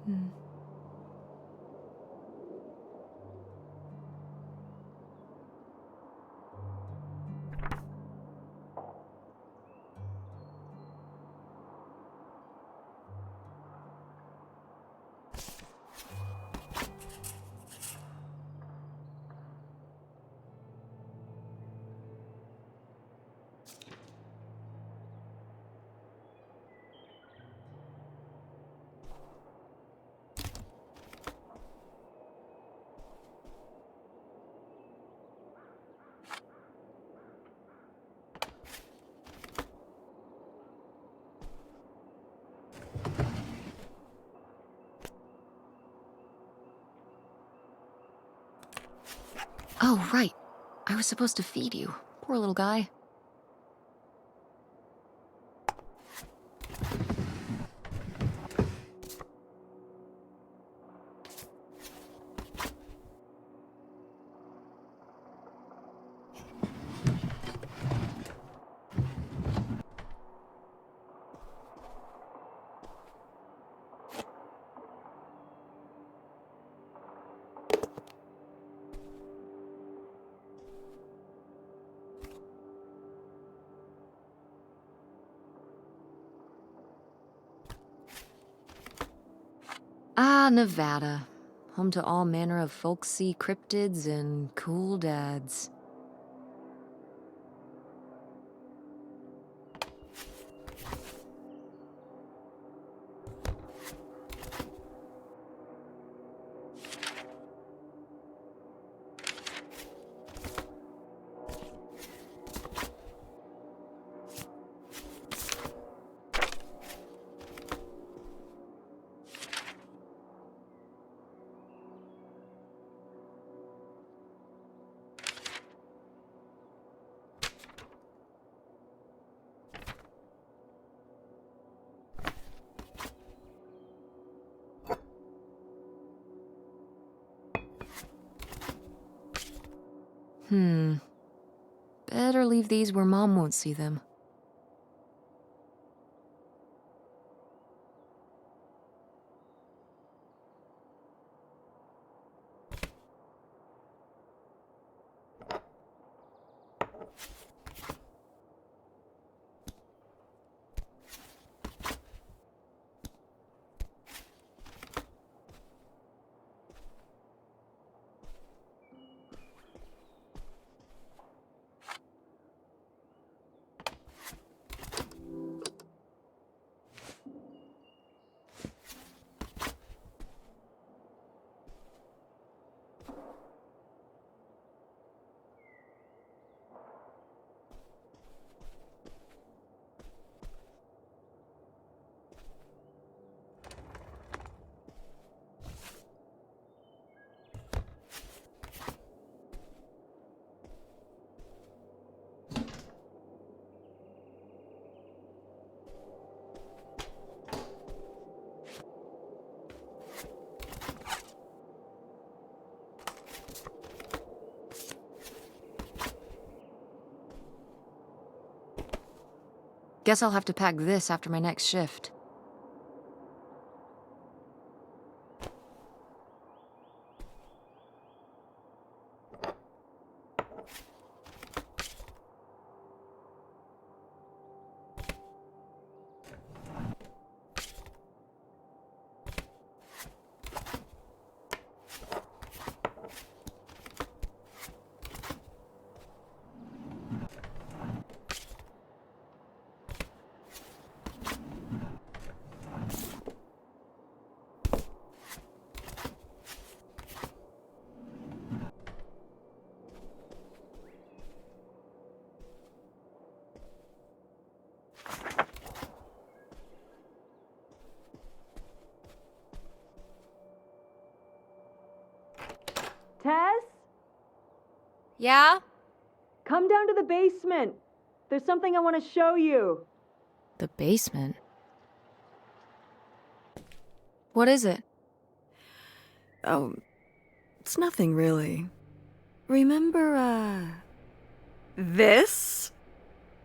Hmm. Oh, right. I was supposed to feed you. Poor little guy. Ah, Nevada. Home to all manner of folksy cryptids and cool dads. Better leave these where Mom won't see them. Guess I'll have to pack this after my next shift. Tess? Yeah? Come down to the basement. There's something I want to show you. The basement? What is it? Oh, it's nothing really. Remember, this?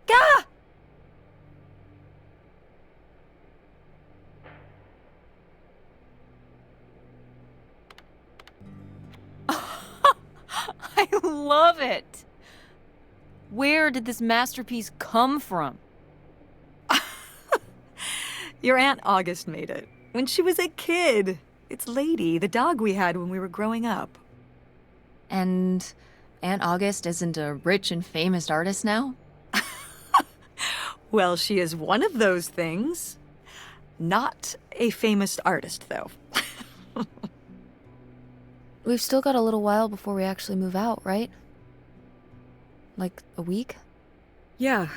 Gah! love it! Where did this masterpiece come from? Your Aunt August made it. When she was a kid. It's Lady, the dog we had when we were growing up. And Aunt August isn't a rich and famous artist now? Well, she is one of those things. Not a famous artist, though. We've still got a little while before we actually move out, right? Like a week? Yeah,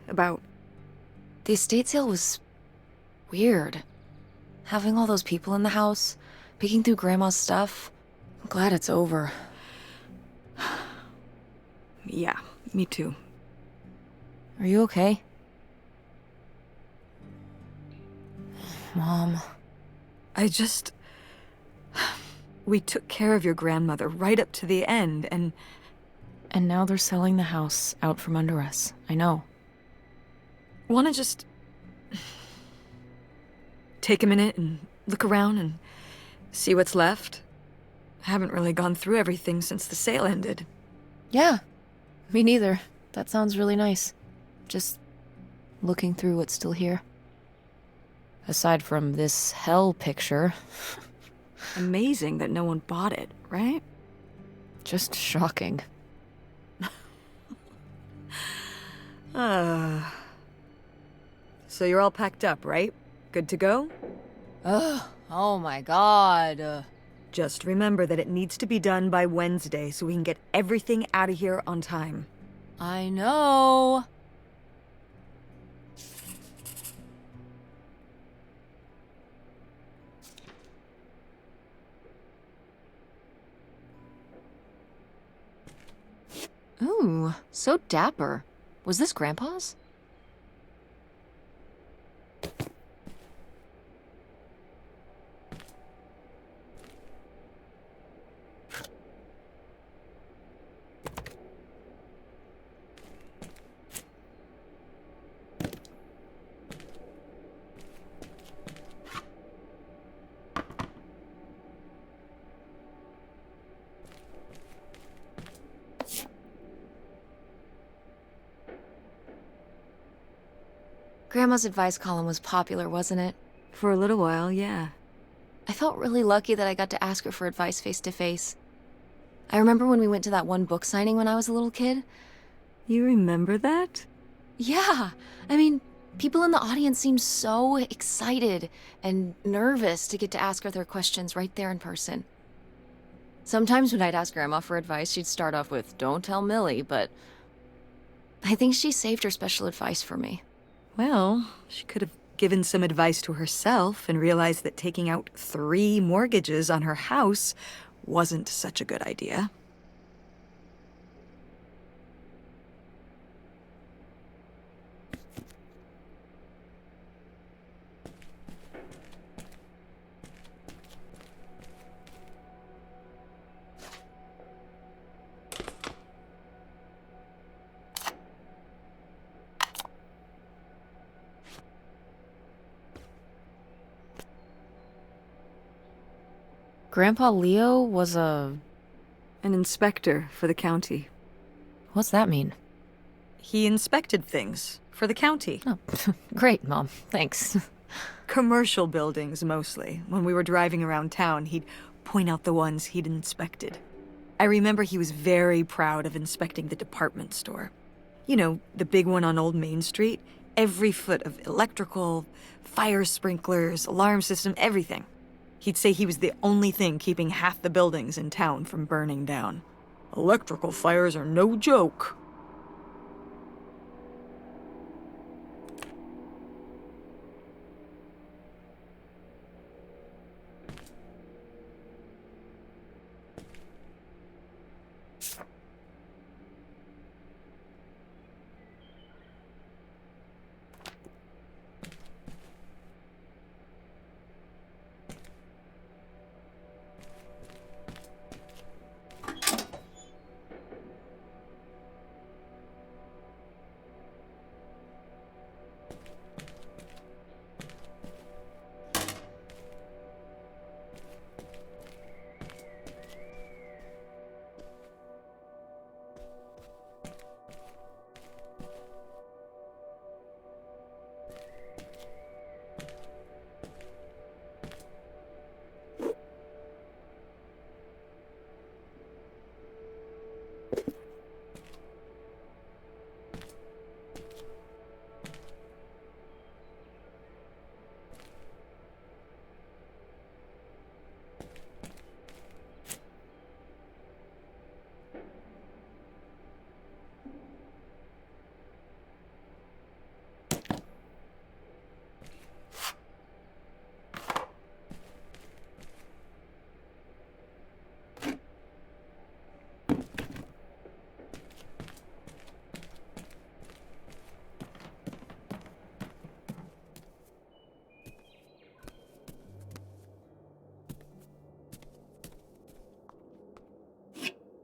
about. The estate sale was weird. Having all those people in the house, picking through Grandma's stuff. I'm glad it's over. Yeah, me too. Are you okay? Mom. We took care of your grandmother right up to the end, and now they're selling the house out from under us. I know. wanna just take a minute and look around and see what's left. I haven't really gone through everything since the sale ended. Yeah, me neither. That sounds really nice. Just looking through what's still here. Aside from this hell picture. Amazing that no one bought it, right? Just shocking. So you're all packed up, right? Good to go? Ugh, oh my god. Just remember that it needs to be done by Wednesday so we can get everything out of here on time. I know. Ooh, so dapper. Was this Grandpa's? Grandma's advice column was popular, wasn't it? For a little while, yeah. I felt really lucky that I got to ask her for advice face to face. I remember when we went to that one book signing when I was a little kid. You remember that? Yeah, I mean, people in the audience seemed so excited and nervous to get to ask her their questions right there in person. Sometimes when I'd ask Grandma for advice, she'd start off with, "Don't tell Millie," but I think she saved her special advice for me. Well, she could have given some advice to herself and realized that taking out 3 mortgages on her house wasn't such a good idea. Grandpa Leo was An inspector for the county. What's that mean? He inspected things for the county. Oh, great, Mom. Thanks. Commercial buildings, mostly. When we were driving around town, he'd point out the ones he'd inspected. I remember he was very proud of inspecting the department store. You know, the big one on Old Main Street. Every foot of electrical, fire sprinklers, alarm system, everything. He'd say he was the only thing keeping half the buildings in town from burning down. Electrical fires are no joke.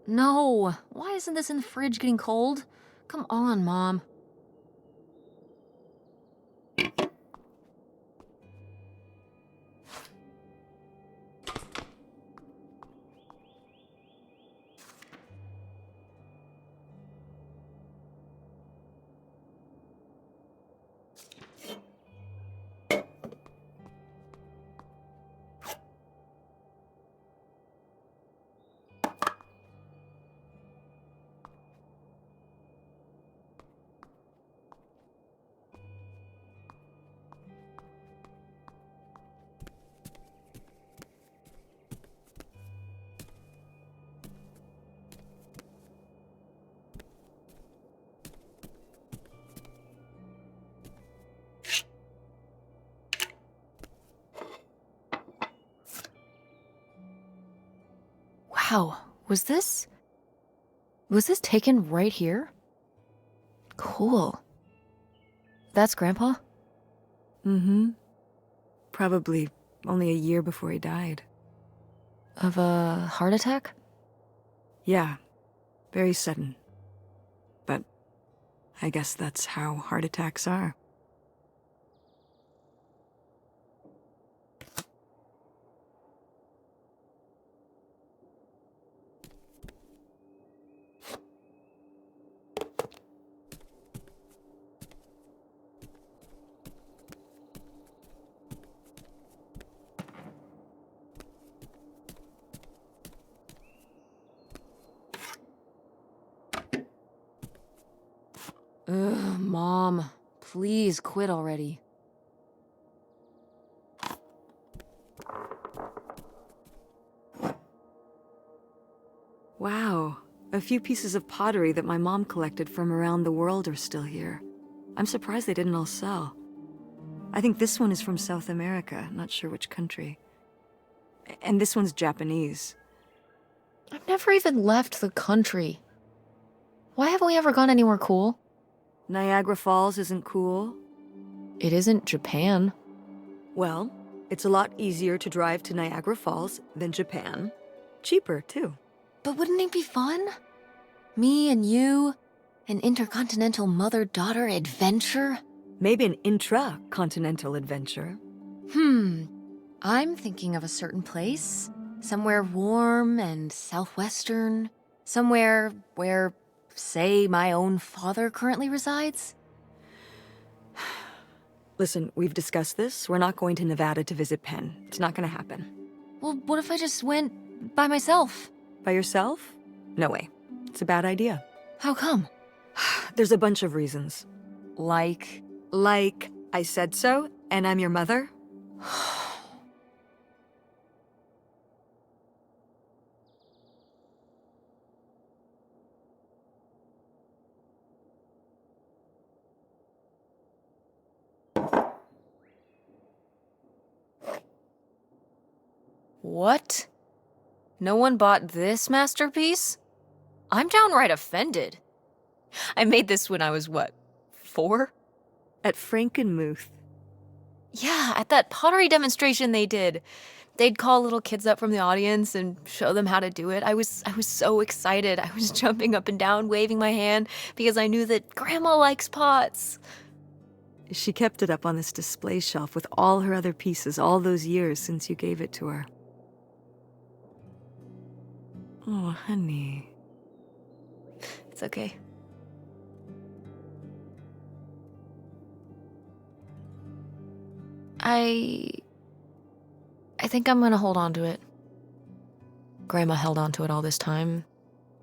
No! Why isn't this in the fridge getting cold? Come on, Mom. Wow, was this taken right here? Cool. That's Grandpa? Mm-hmm. Probably only a year before he died. Of a heart attack? Yeah, very sudden. But I guess that's how heart attacks are. Ugh, Mom. Please quit already. Wow, a few pieces of pottery that my mom collected from around the world are still here. I'm surprised they didn't all sell. I think this one is from South America, not sure which country. And this one's Japanese. I've never even left the country. Why haven't we ever gone anywhere cool? Niagara Falls isn't cool. It isn't Japan. Well, it's a lot easier to drive to Niagara Falls than Japan. Cheaper, too. But wouldn't it be fun? Me and you, an intercontinental mother-daughter adventure? Maybe an intra-continental adventure. I'm thinking of a certain place. Somewhere warm and southwestern. Somewhere where, say, my own father currently resides. Listen, we've discussed this. We're not going to Nevada to visit Penn. It's not gonna happen. Well, what if I just went by myself? By yourself? No way. It's a bad idea. How come? There's a bunch of reasons. Like, Like, I said so, and I'm your mother? what? No one bought this masterpiece? I'm downright offended. I made this when I was, what, 4? At Frankenmuth. Yeah, at that pottery demonstration they did. They'd call little kids up from the audience and show them how to do it. I was so excited. I was jumping up and down, waving my hand, because I knew that Grandma likes pots. She kept it up on this display shelf with all her other pieces all those years since you gave it to her. Oh, honey. It's okay. I think I'm gonna hold on to it. Grandma held on to it all this time.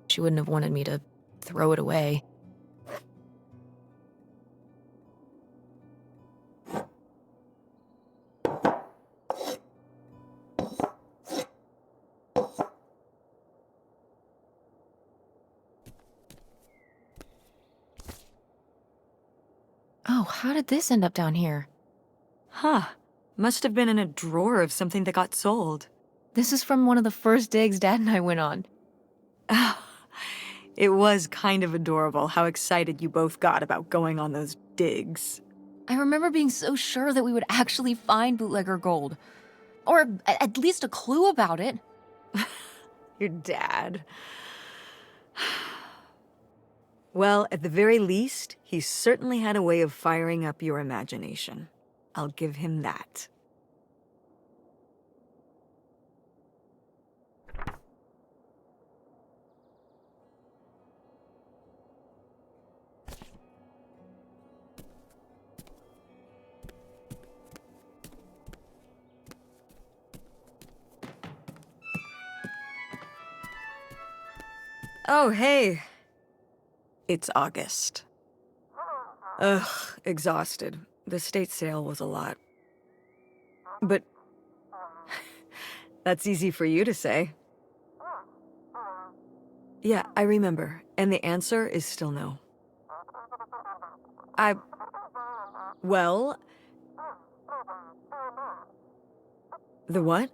She wouldn't have wanted me to throw it away. Wow, how did this end up down here? Huh. Must have been in a drawer of something that got sold. This is from one of the first digs Dad and I went on. It was kind of adorable how excited you both got about going on those digs. I remember being so sure that we would actually find bootlegger gold. Or at least a clue about it. Your dad. Well, at the very least, he certainly had a way of firing up your imagination. I'll give him that. Oh, hey. It's August. Ugh, exhausted. The state sale was a lot. But that's easy for you to say. Yeah, I remember. And the answer is still no. Well... The what?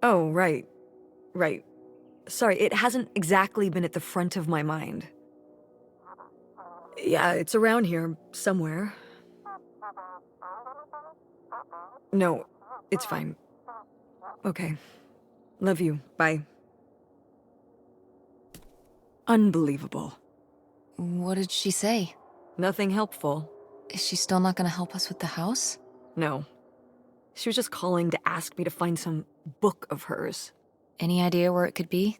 Oh, right. Right. Sorry, it hasn't exactly been at the front of my mind. Yeah, it's around here, somewhere. No, it's fine. Okay. Love you. Bye. Unbelievable. What did she say? Nothing helpful. Is she still not gonna help us with the house? No. She was just calling to ask me to find some book of hers. Any idea where it could be?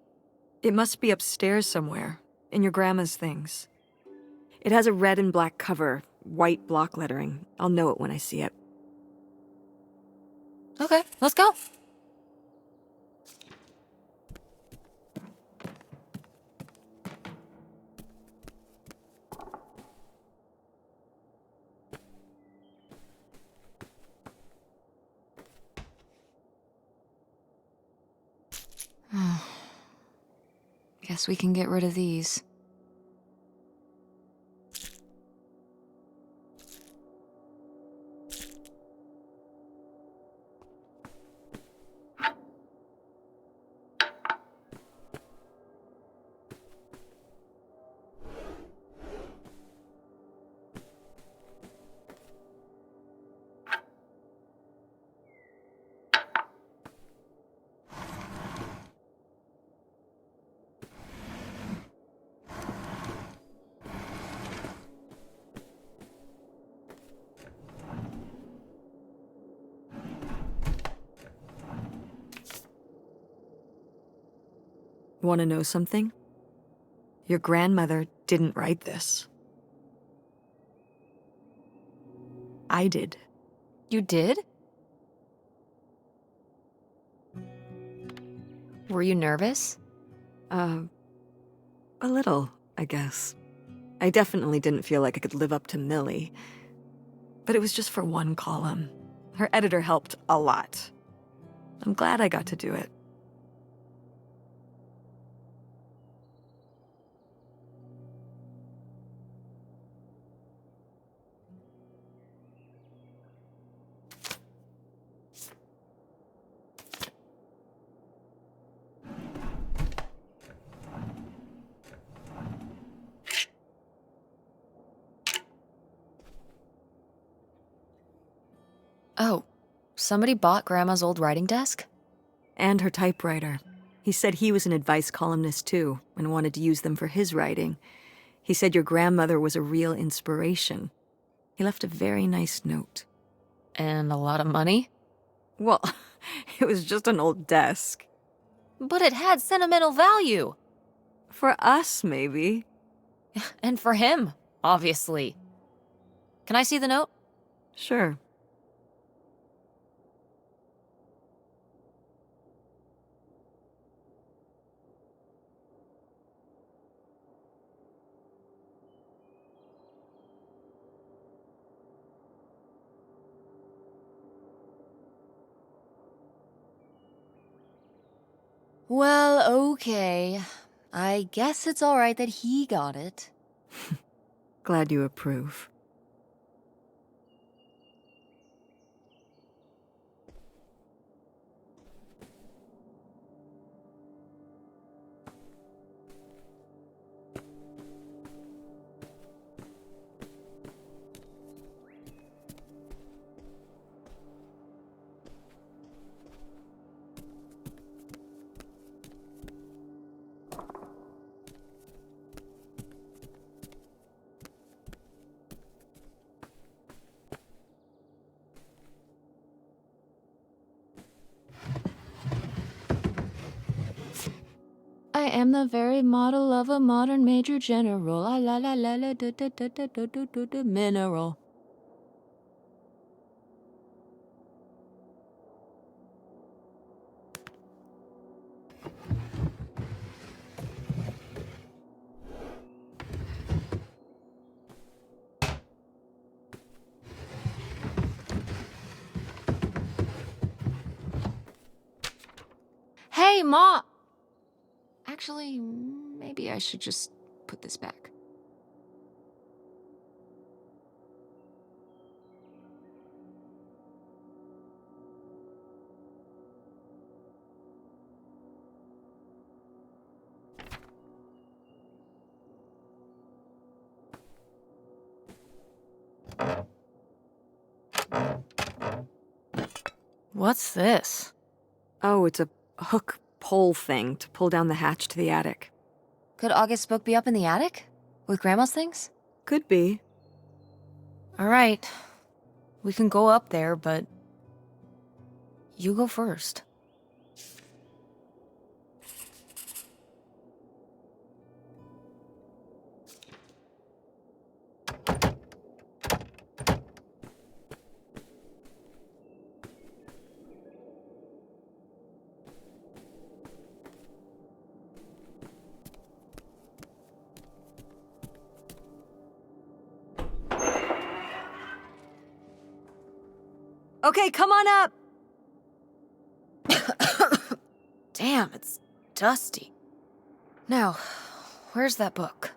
It must be upstairs somewhere, in your grandma's things. It has a red and black cover, white block lettering. I'll know it when I see it. Okay, let's go. Guess we can get rid of these. Want to know something? Your grandmother didn't write this. I did. You did? Were you nervous? A little, I guess. I definitely didn't feel like I could live up to Millie. But it was just for one column. Her editor helped a lot. I'm glad I got to do it. Oh, somebody bought Grandma's old writing desk? And her typewriter. He said he was an advice columnist too, and wanted to use them for his writing. He said your grandmother was a real inspiration. He left a very nice note. And a lot of money? Well, it was just an old desk. But it had sentimental value. For us, maybe. And for him, obviously. Can I see the note? Sure. Well, okay. I guess it's all right that he got it. Glad you approve. am the very model of a modern major general. La la la la la da da da da da da da da mineral. Hey, Ma! Actually, maybe I should just put this back. What's this? Oh, it's a hook pole thing to pull down the hatch to the attic. Could August's book be up in the attic? With Grandma's things? Could be. Alright. We can go up there, but... you go first. Okay, come on up! Damn, it's dusty. Now, where's that book?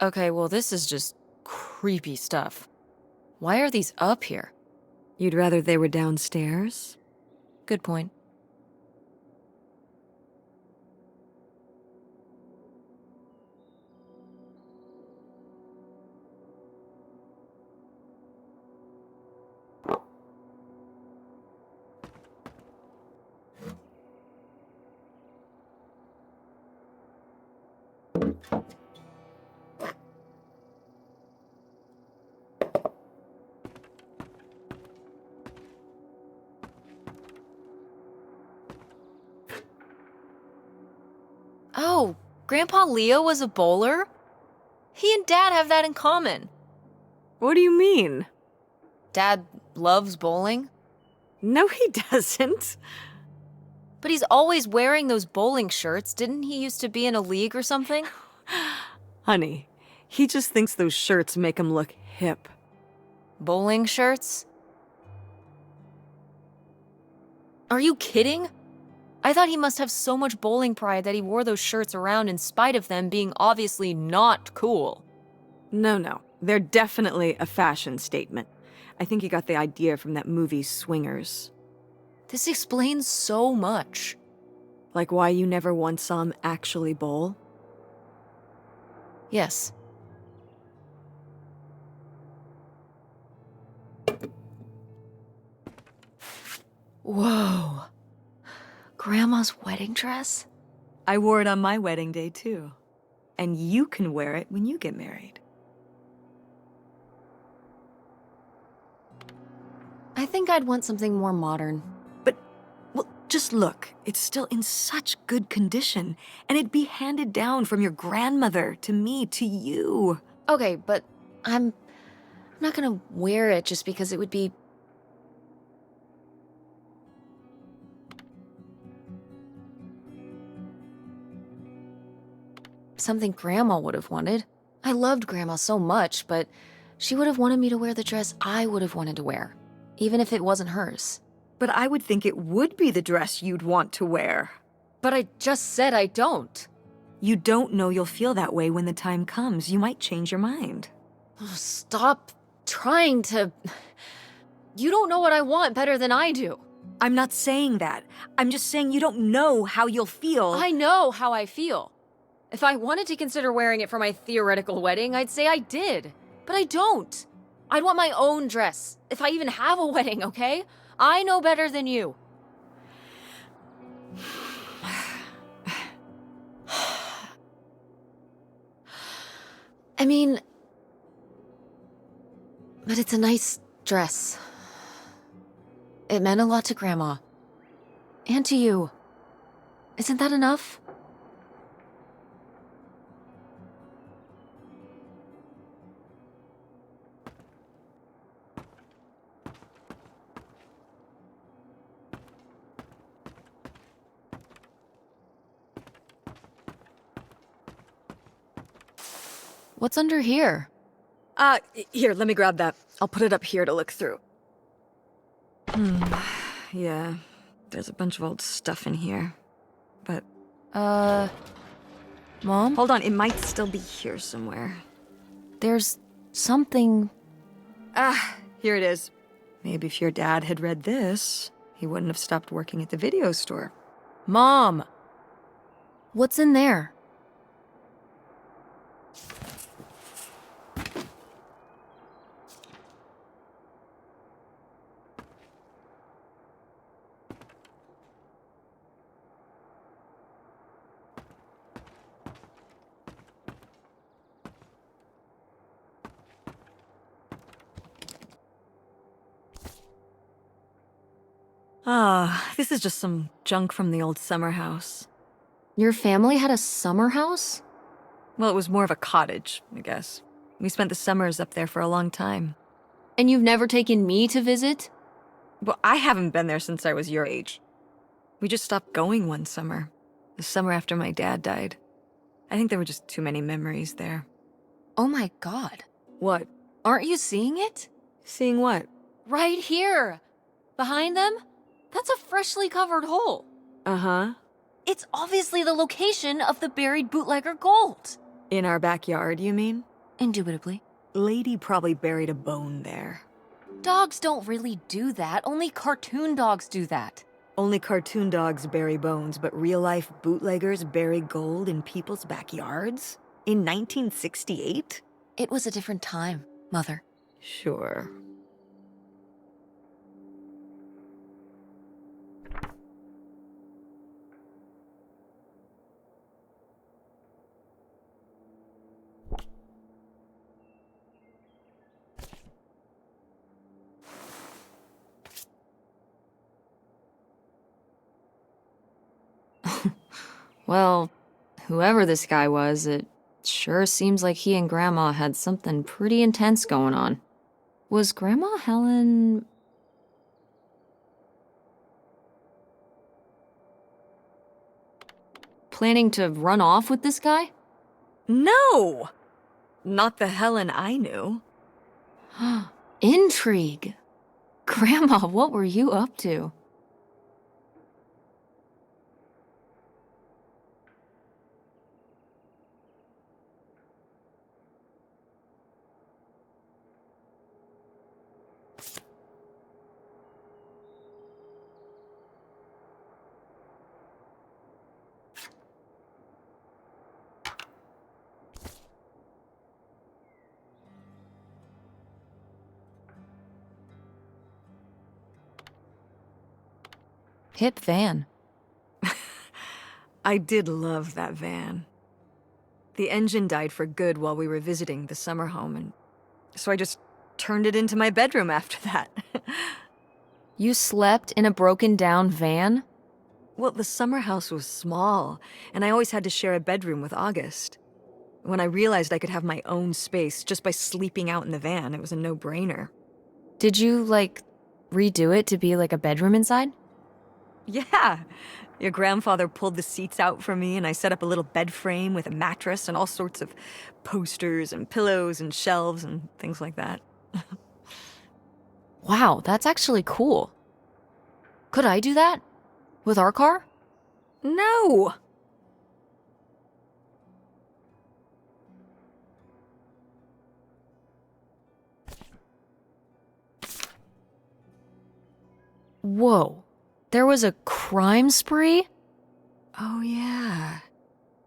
Okay, well, this is just creepy stuff. Why are these up here? You'd rather they were downstairs? Good point. Oh, Grandpa Leo was a bowler? He and Dad have that in common. What do you mean? Dad loves bowling, No, he doesn't. but he's always wearing those bowling shirts. Didn't he used to be in a league or something? Honey, he just thinks those shirts make him look hip. Bowling shirts? Are you kidding? I thought he must have so much bowling pride that he wore those shirts around in spite of them being obviously not cool. No. They're definitely a fashion statement. I think he got the idea from that movie Swingers. This explains so much. Like why you never once saw him actually bowl? Yes. Whoa. Grandma's wedding dress? I wore it on my wedding day, too. And you can wear it when you get married. I think I'd want something more modern. But, well, just look. It's still in such good condition. And it'd be handed down from your grandmother to me to you. Okay, but I'm not gonna wear it just because it would be... something Grandma would have wanted. I loved Grandma so much, but she would have wanted me to wear the dress I would have wanted to wear, even if it wasn't hers. But I would think it would be the dress you'd want to wear. But I just said I don't. You don't know you'll feel that way when the time comes. You might change your mind. Stop trying to... You don't know what I want better than I do. I'm not saying that. I'm just saying you don't know how you'll feel. I know how I feel. If I wanted to consider wearing it for my theoretical wedding, I'd say I did. But I don't. I'd want my own dress, if I even have a wedding, okay? I know better than you. I mean, but it's a nice dress. It meant a lot to Grandma. And to you. Isn't that enough? What's under here? Here, let me grab that. I'll put it up here to look through. Yeah, there's a bunch of old stuff in here. But... Mom? hold on, it might still be here somewhere. There's something... Here it is. Maybe if your dad had read this, he wouldn't have stopped working at the video store. Mom! What's in there? This is just some junk from the old summer house. Your family had a summer house? Well, it was more of a cottage, I guess. We spent the summers up there for a long time. And you've never taken me to visit? Well, I haven't been there since I was your age. We just stopped going one summer. The summer after my dad died. I think there were just too many memories there. Oh my god. What? Aren't you seeing it? Seeing what? Right here! Behind them? That's a freshly covered hole. Uh-huh. It's obviously the location of the buried bootlegger gold. In our backyard, you mean? Indubitably. Lady probably buried a bone there. Dogs don't really do that. Only cartoon dogs do that. Only cartoon dogs bury bones, but real-life bootleggers bury gold in people's backyards? In 1968? It was a different time, Mother. Sure. Well, whoever this guy was, it sure seems like he and Grandma had something pretty intense going on. Was Grandma Helen... planning to run off with this guy? No! Not the Helen I knew. Intrigue. Grandma, what were you up to? Hip van. I did love that van. The engine died for good while we were visiting the summer home, and so I just turned it into my bedroom after that. You slept in a broken-down van? Well, the summer house was small, and I always had to share a bedroom with August. When I realized I could have my own space just by sleeping out in the van, it was a no-brainer. Did you, redo it to be like a bedroom inside? Yeah. Your grandfather pulled the seats out for me, and I set up a little bed frame with a mattress and all sorts of posters and pillows and shelves and things like that. Wow, that's actually cool. Could I do that? With our car? No! Whoa. There was a crime spree? Oh, yeah.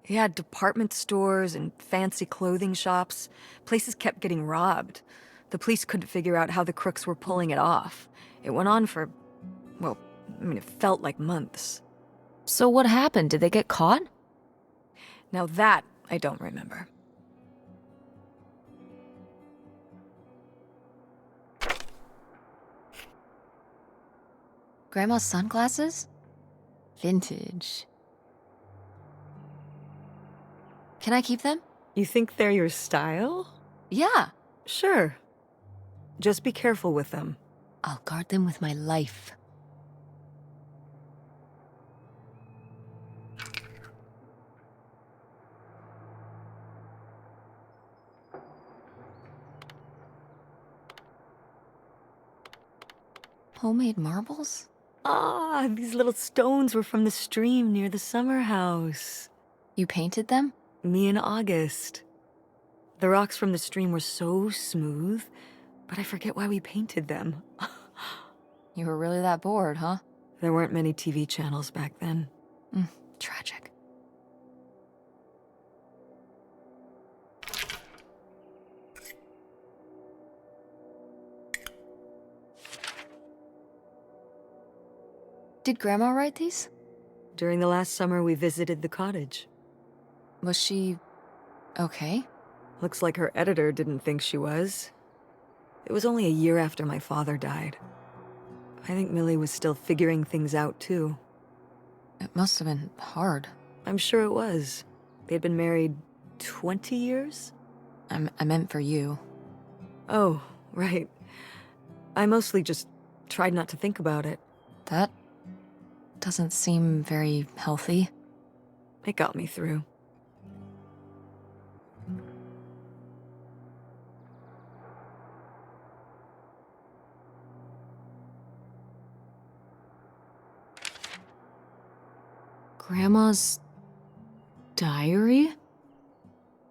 Yeah, department stores and fancy clothing shops. Places kept getting robbed. The police couldn't figure out how the crooks were pulling it off. It went on for, well, it felt like months. So what happened? Did they get caught? Now that I don't remember. Grandma's sunglasses? Vintage. Can I keep them? You think they're your style? Yeah. Sure. Just be careful with them. I'll guard them with my life. Homemade marbles? Ah, these little stones were from the stream near the summer house. You painted them? Me in August. The rocks from the stream were so smooth, but I forget why we painted them. You were really that bored, huh? There weren't many TV channels back then. Tragic. Did Grandma write these? During the last summer, we visited the cottage. Was she okay? Looks like her editor didn't think she was. It was only a year after my father died. I think Millie was still figuring things out, too. It must have been hard. I'm sure it was. They'd been married 20 years? I meant for you. Oh, right. I mostly just tried not to think about it. That doesn't seem very healthy. It got me through. Grandma's diary?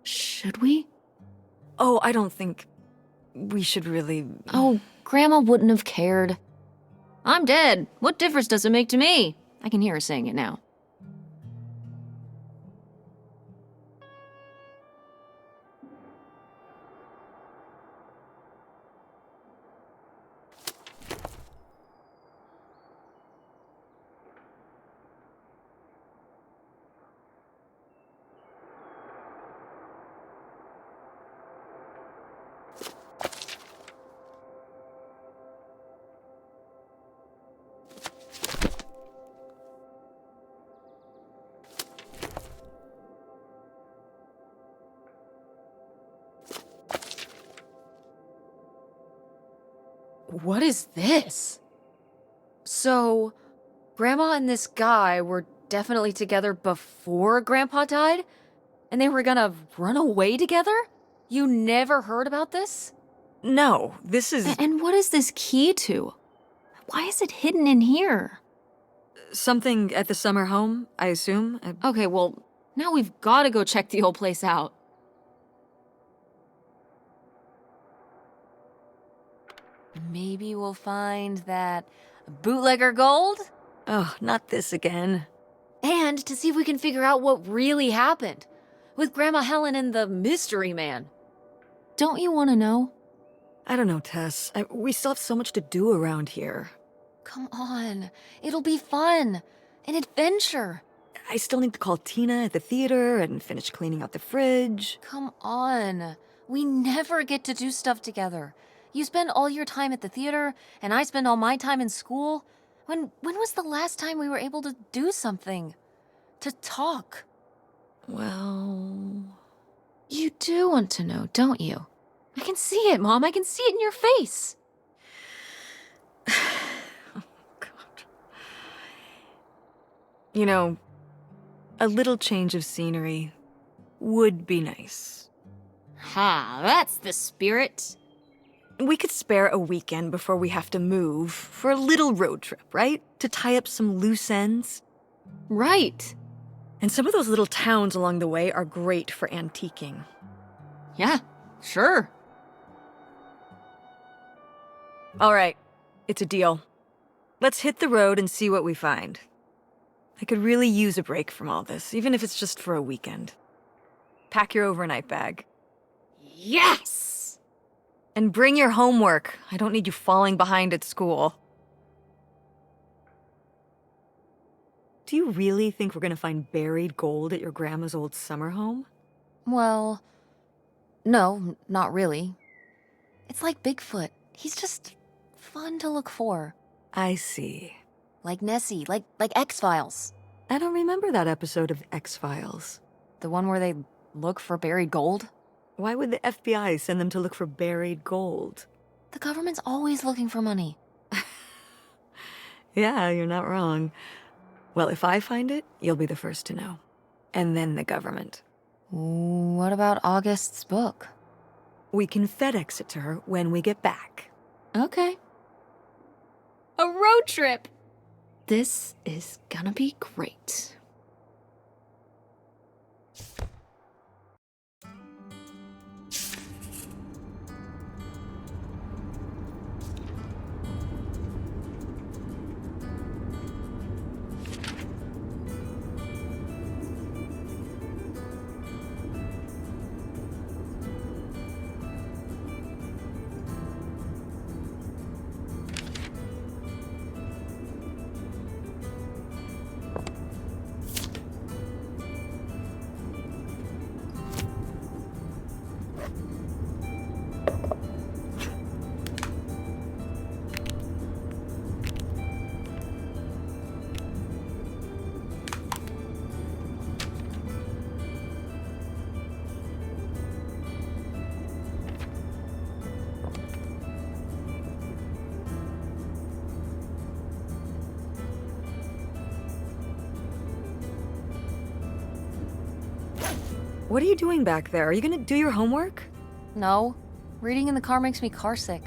Should we? Oh, I don't think we should really... Oh, Grandma wouldn't have cared. I'm dead. What difference does it make to me? I can hear her saying it now. What is this? So, Grandma and this guy were definitely together before Grandpa died? And they were gonna run away together? You never heard about this? No, this is... And what is this key to? Why is it hidden in here? something at the summer home, I assume? Okay, well, now we've got to go check the whole place out. Maybe we'll find that bootlegger gold? Oh, not this again. And to see if we can figure out what really happened with Grandma Helen and the mystery man. Don't you want to know? I don't know, Tess. We still have so much to do around here. Come on, it'll be fun. An adventure. I still need to call Tina at the theater and finish cleaning out the fridge. Come on. We never get to do stuff together. You spend all your time at the theater, and I spend all my time in school. When was the last time we were able to do something? To talk? Well... You do want to know, don't you? I can see it, Mom. I can see it in your face. Oh, God. You know, a little change of scenery would be nice. Ha, that's the spirit. We could spare a weekend before we have to move for a little road trip, right? To tie up some loose ends. Right. And some of those little towns along the way are great for antiquing. Yeah, sure. All right, it's a deal. Let's hit the road and see what we find. I could really use a break from all this, even if it's just for a weekend. Pack your overnight bag. Yes! And bring your homework. I don't need you falling behind at school. Do you really think we're gonna find buried gold at your grandma's old summer home? Well, no, not really. It's like Bigfoot. He's just fun to look for. I see. Like Nessie, like X-Files. I don't remember that episode of X-Files. The one where they look for buried gold? Why would the FBI send them to look for buried gold? The government's always looking for money. Yeah, you're not wrong. Well, if I find it, you'll be the first to know. And then the government. What about August's book? We can FedEx it to her when we get back. Okay. A road trip! This is gonna be great. What are you doing back there? Are you gonna do your homework? No. Reading in the car makes me carsick.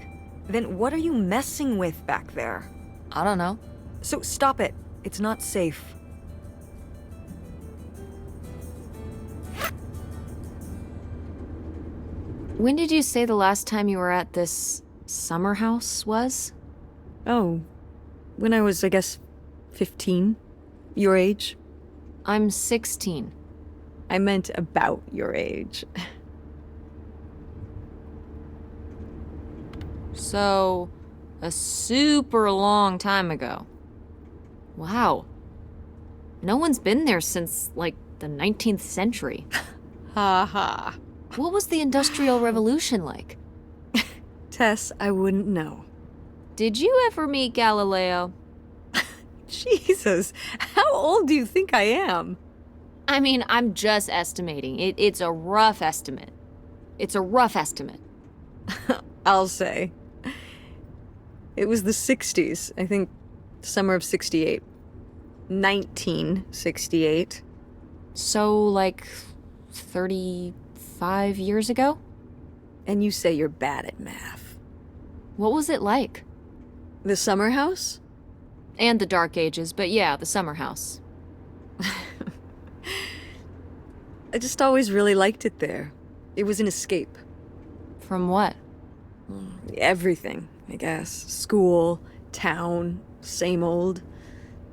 Then what are you messing with back there? I don't know. So stop it. It's not safe. When did you say the last time you were at this summer house was? Oh, when I was, I guess, 15. Your age? I'm 16. I meant about your age. So, a super long time ago. Wow. No one's been there since, like, the 19th century. Ha ha. What was the Industrial Revolution like? Tess, I wouldn't know. Did you ever meet Galileo? Jesus, how old do you think I am? I mean, I'm just estimating. It's a rough estimate. It's a rough estimate. I'll say. It was the 60s, I think summer of 68. 1968. So, like, 35 years ago? And you say you're bad at math. What was it like? The summer house? And the Dark Ages, but yeah, the summer house. I just always really liked it there. It was an escape. From what? Everything, I guess. School, town, same old.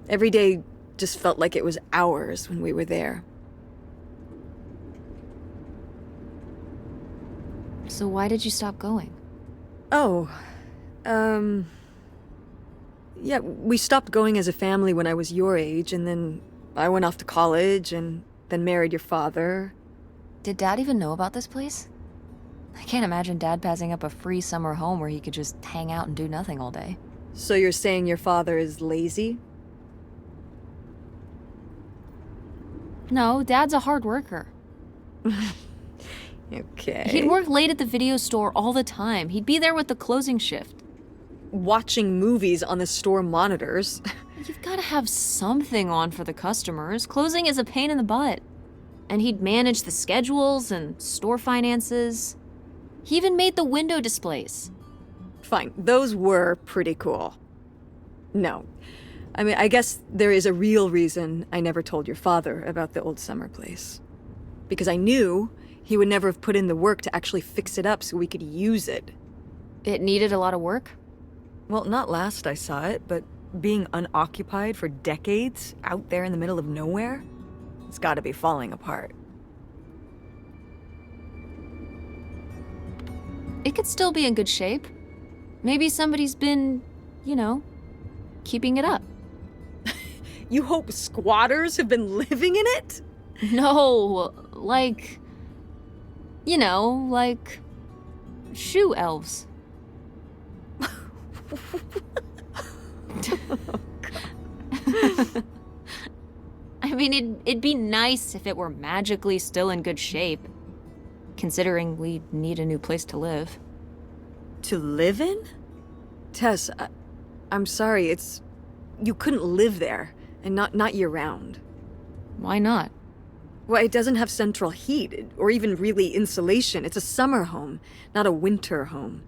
Every day just felt like it was hours when we were there. So why did you stop going? Oh, yeah, we stopped going as a family when I was your age, and then I went off to college and then married your father. Did Dad even know about this place? I can't imagine Dad passing up a free summer home where he could just hang out and do nothing all day. So you're saying your father is lazy? No, Dad's a hard worker. Okay. He'd work late at the video store all the time. He'd be there with the closing shift. Watching movies on the store monitors. You've got to have something on for the customers. Closing is a pain in the butt. And he'd manage the schedules and store finances. He even made the window displays. Fine, those were pretty cool. No. I mean, I guess there is a real reason I never told your father about the old summer place. Because I knew he would never have put in the work to actually fix it up so we could use it. It needed a lot of work? Well, not last I saw it, but being unoccupied for decades out there in the middle of nowhere, it's gotta be falling apart. It could still be in good shape. Maybe somebody's been, you know, keeping it up. You hope squatters have been living in it? No, like, you know, like shoe elves. I mean, it'd be nice if it were magically still in good shape, considering we need a new place to live. To live in? Tess, I'm sorry, you couldn't live there, and not year-round. Why not? Well, it doesn't have central heat, or even really insulation. It's a summer home, not a winter home.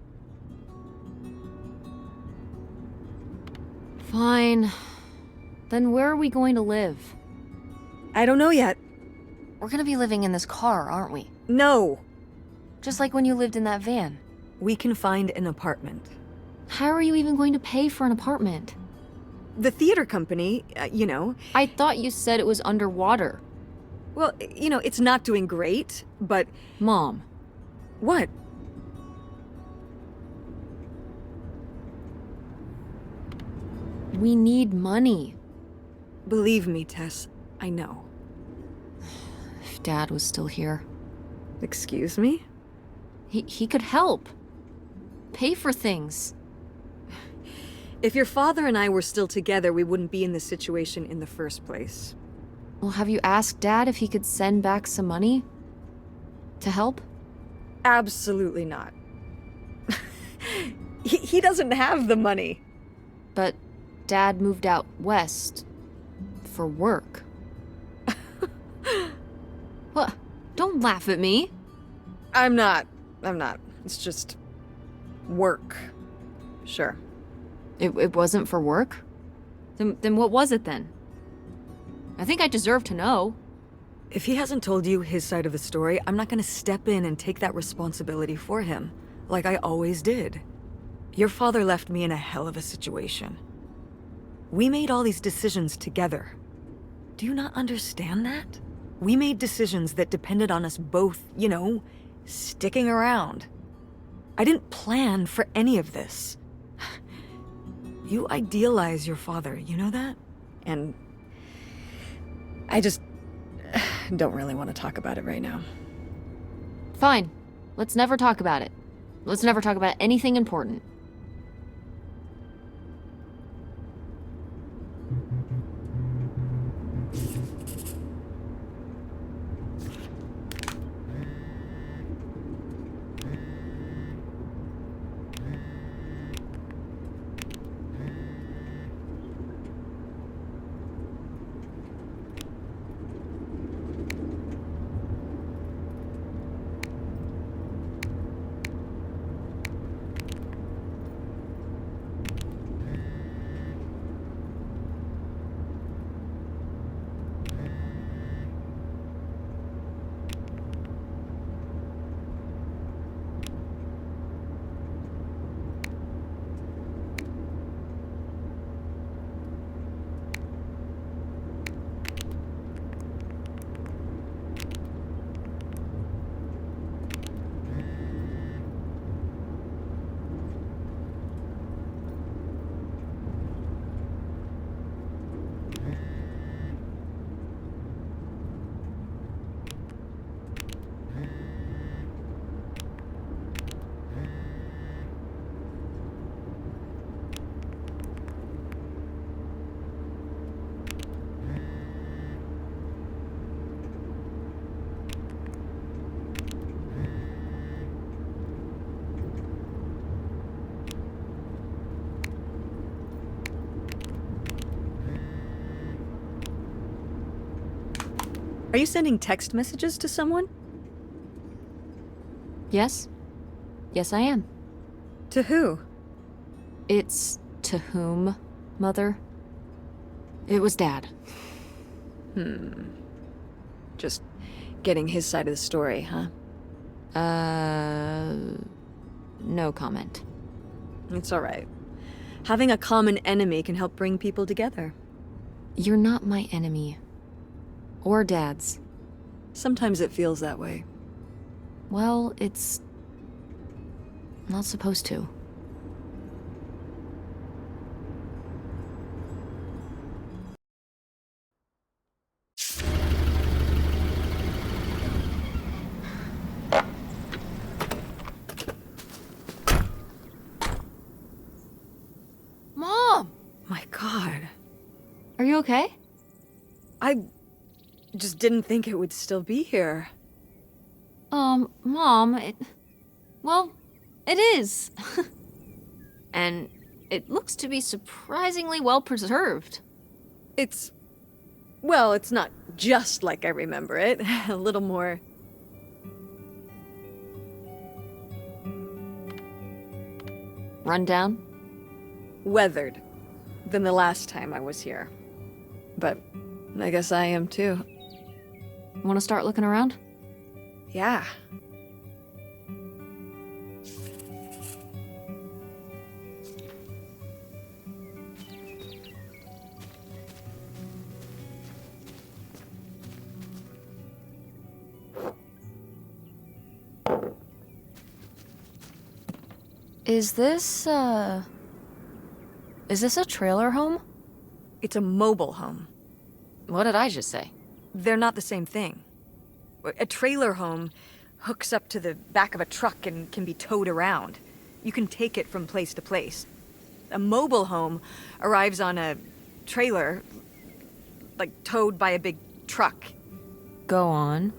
Fine. Then where are we going to live? I don't know yet. We're gonna be living in this car, aren't we? No! Just like when you lived in that van. We can find an apartment. How are you even going to pay for an apartment? The theater company, you know. I thought you said it was underwater. Well, you know, it's not doing great, but... Mom. What? We need money. Believe me, Tess, I know. If Dad was still here. Excuse me? He could help. Pay for things. If your father and I were still together, we wouldn't be in this situation in the first place. Well, have you asked Dad if he could send back some money? To help? Absolutely not. He doesn't have the money. But Dad moved out west for work. What? Don't laugh at me. I'm not. It's just... work. Sure. It wasn't for work? Then what was it then? I think I deserve to know. If he hasn't told you his side of the story, I'm not gonna step in and take that responsibility for him, like I always did. Your father left me in a hell of a situation. We made all these decisions together. Do you not understand that? We made decisions that depended on us both, you know, sticking around. I didn't plan for any of this. You idealize your father, you know that? And I just don't really want to talk about it right now. Fine. Let's never talk about it. Let's never talk about anything important. Are you sending text messages to someone? Yes? Yes, I am. To who? It's to whom, Mother? It was Dad. Just getting his side of the story, huh? No comment. It's all right. Having a common enemy can help bring people together. You're not my enemy. Or Dad's. Sometimes it feels that way. Well, it's not supposed to. Mom! My God. Are Are you okay? I just didn't think it would still be here. Mom, well, it is. And it looks to be surprisingly well preserved. Well, it's not just like I remember it. A little more... Rundown? weathered than the last time I was here. But I guess I am too. Want to start looking around? Yeah. Is this a trailer home? It's a mobile home. What did I just say? They're not the same thing. A trailer home hooks up to the back of a truck and can be towed around. You can take it from place to place. A mobile home arrives on a trailer, like towed by a big truck. Go on.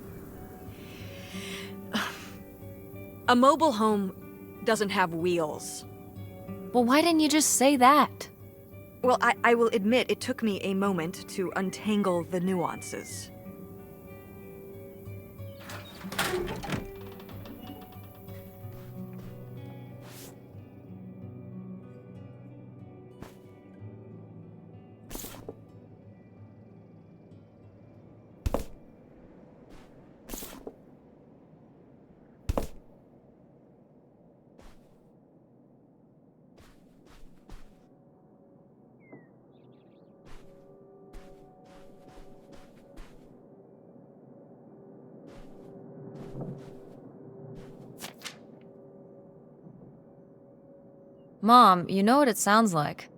A mobile home doesn't have wheels. Well, why didn't you just say that? Well, I will admit it took me a moment to untangle the nuances. Mom, you know what it sounds like.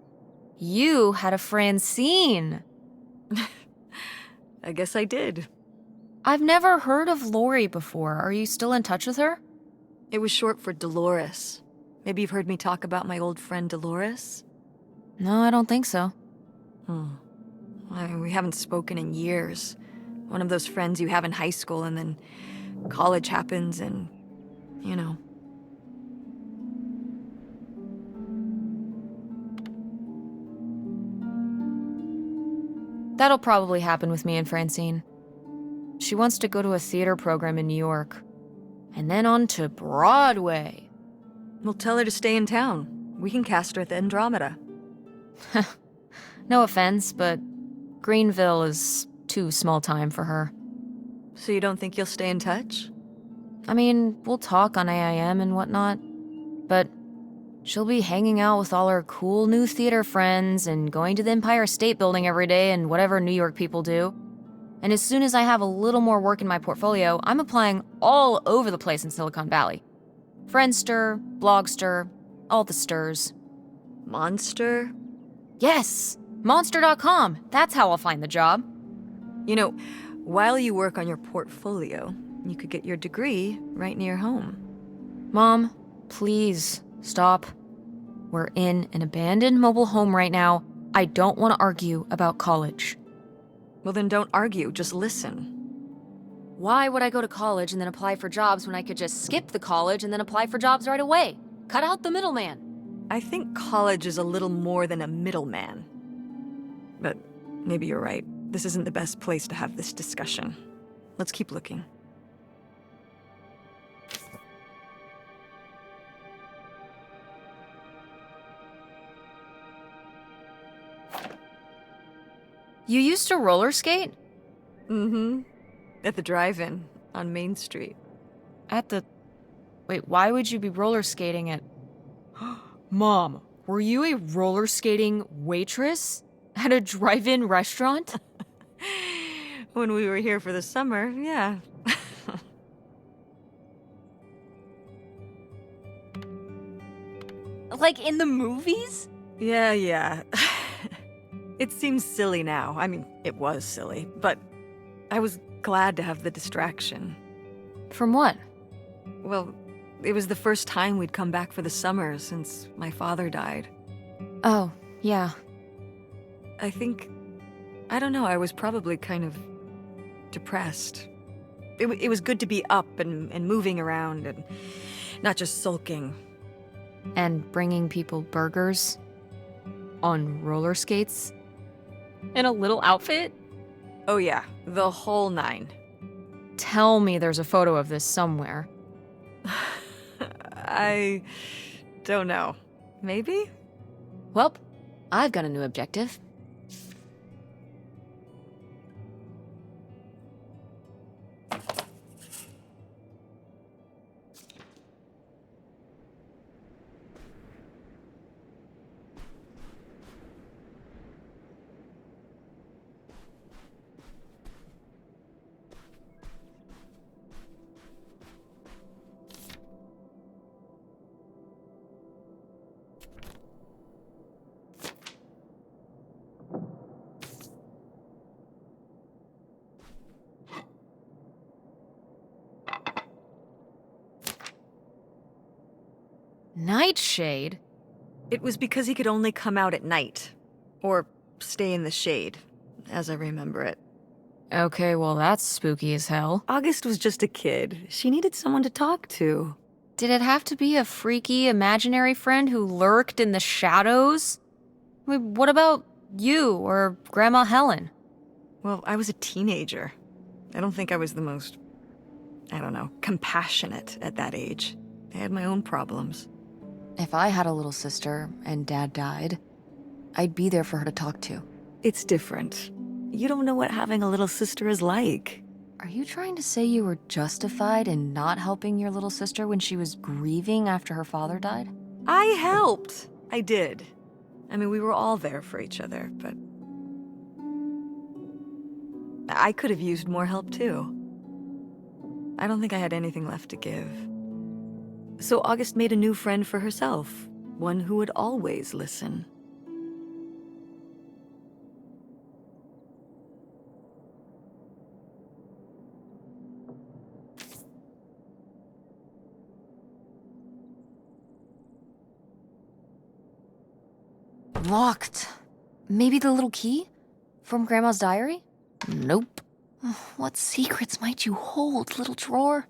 You had a Francine. I guess I did. I've never heard of Lori before. Are you still in touch with her? It was short for Dolores. Maybe you've heard me talk about my old friend Dolores? No, I don't think so. We haven't spoken in years. One of those friends you have in high school and then college happens and, you know. That'll probably happen with me and Francine. She wants to go to a theater program in New York. And then on to Broadway. We'll tell her to stay in town. We can cast her at the Andromeda. No offense, but Greenville is too small time for her. So you don't think you'll stay in touch? I mean, we'll talk on AIM and whatnot, but she'll be hanging out with all her cool new theater friends and going to the Empire State Building every day and whatever New York people do. And as soon as I have a little more work in my portfolio, I'm applying all over the place in Silicon Valley. Friendster, Blogster, all the stirs. Monster? Yes! Monster.com. That's how I'll find the job. You know, while you work on your portfolio, you could get your degree right near home. Mom, please, stop. We're in an abandoned mobile home right now. I don't want to argue about college. Well, then don't argue, just listen. Why would I go to college and then apply for jobs when I could just skip the college and then apply for jobs right away? Cut out the middleman. I think college is a little more than a middleman. But maybe you're right. This isn't the best place to have this discussion. Let's keep looking. You used to roller skate? Mm-hmm. At the drive-in on Main Street. Wait, why would you be roller skating at... Mom, were you a roller skating waitress at a drive-in restaurant? When we were here for the summer, yeah. Like in the movies? Yeah. It seems silly now. I mean, it was silly, but I was glad to have the distraction. From what? Well, it was the first time we'd come back for the summer since my father died. Oh, yeah. I think I don't know, I was probably kind of depressed. It was good to be up and moving around and not just sulking. And bringing people burgers? On roller skates? In a little outfit? Oh yeah, the whole 9. Tell me there's a photo of this somewhere. I don't know. Maybe? Well, I've got a new objective. Nightshade? It was because he could only come out at night. Or stay in the shade, as I remember it. Okay, well that's spooky as hell. August was just a kid. She needed someone to talk to. Did it have to be a freaky imaginary friend who lurked in the shadows? I mean, what about you or Grandma Helen? Well, I was a teenager. I don't think I was the most, compassionate at that age. I had my own problems. If I had a little sister and Dad died, I'd be there for her to talk to. It's different. You don't know what having a little sister is like. Are you trying to say you were justified in not helping your little sister when she was grieving after her father died? I helped. I did. I mean, we were all there for each other, but I could have used more help too. I don't think I had anything left to give. So August made a new friend for herself, one who would always listen. Locked. Maybe the little key? From Grandma's diary? Nope. What secrets might you hold, little drawer?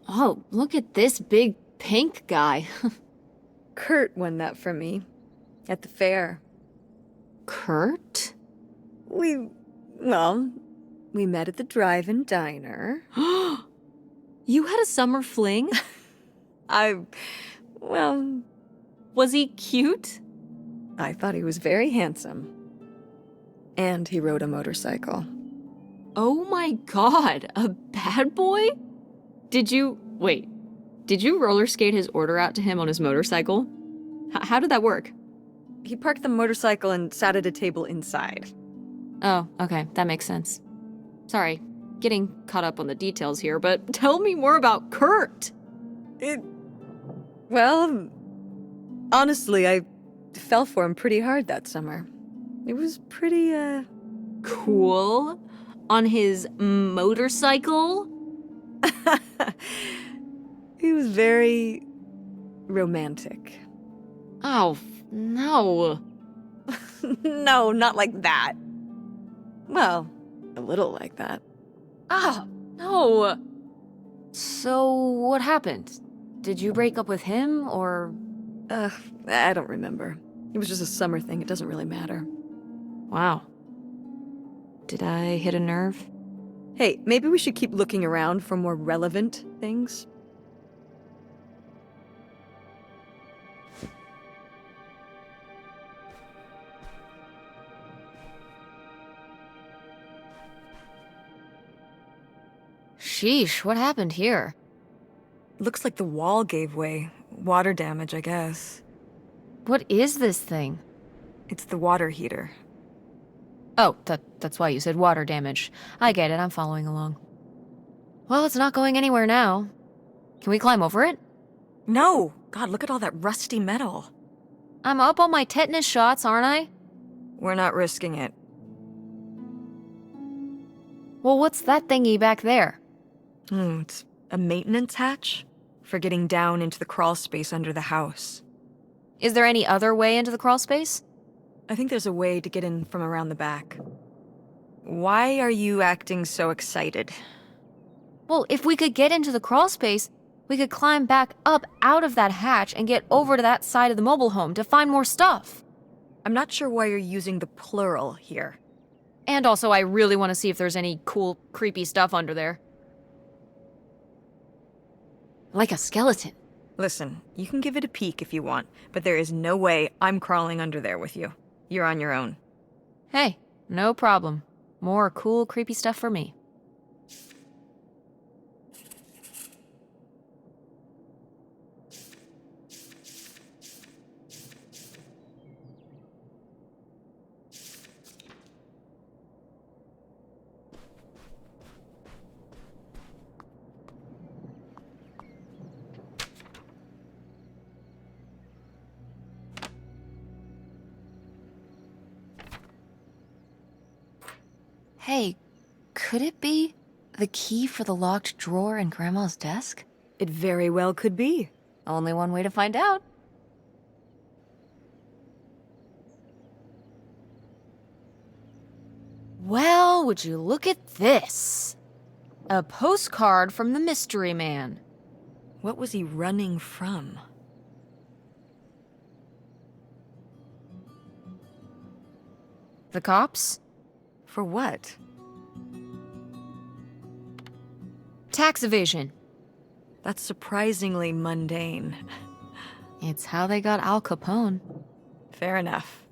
Oh, look at this big pink guy. Kurt won that from me at the fair. Kurt? We met at the drive-in diner. You had a summer fling? Was he cute? I thought he was very handsome. And he rode a motorcycle. Oh my god, a bad boy? Did you roller skate his order out to him on his motorcycle? How did that work? He parked the motorcycle and sat at a table inside. Oh, okay, that makes sense. Sorry, getting caught up on the details here, but tell me more about Kurt! Honestly, I fell for him pretty hard that summer. It was pretty, Cool? On his motorcycle? He was very romantic. Oh, no. No, not like that. Well, a little like that. Oh, no. So, what happened? Did you break up with him, or? I don't remember. It was just a summer thing. It doesn't really matter. Wow. Did I hit a nerve? Hey, maybe we should keep looking around for more relevant things. Sheesh, what happened here? Looks like the wall gave way. Water damage, I guess. What is this thing? It's the water heater. Oh, that's why you said water damage. I get it, I'm following along. Well, it's not going anywhere now. Can we climb over it? No! God, look at all that rusty metal. I'm up on my tetanus shots, aren't I? We're not risking it. Well, what's that thingy back there? It's a maintenance hatch for getting down into the crawl space under the house. Is there any other way into the crawl space? I think there's a way to get in from around the back. Why are you acting so excited? Well, if we could get into the crawl space, we could climb back up out of that hatch and get over to that side of the mobile home to find more stuff. I'm not sure why you're using the plural here. And also, I really want to see if there's any cool, creepy stuff under there. Like a skeleton. Listen, you can give it a peek if you want, but there is no way I'm crawling under there with you. You're on your own. Hey, no problem. More cool, creepy stuff for me. Hey, could it be the key for the locked drawer in Grandma's desk? It very well could be. Only one way to find out. Well, would you look at this? A postcard from the mystery man. What was he running from? The cops? For what? Tax evasion. That's surprisingly mundane. It's how they got Al Capone. Fair enough.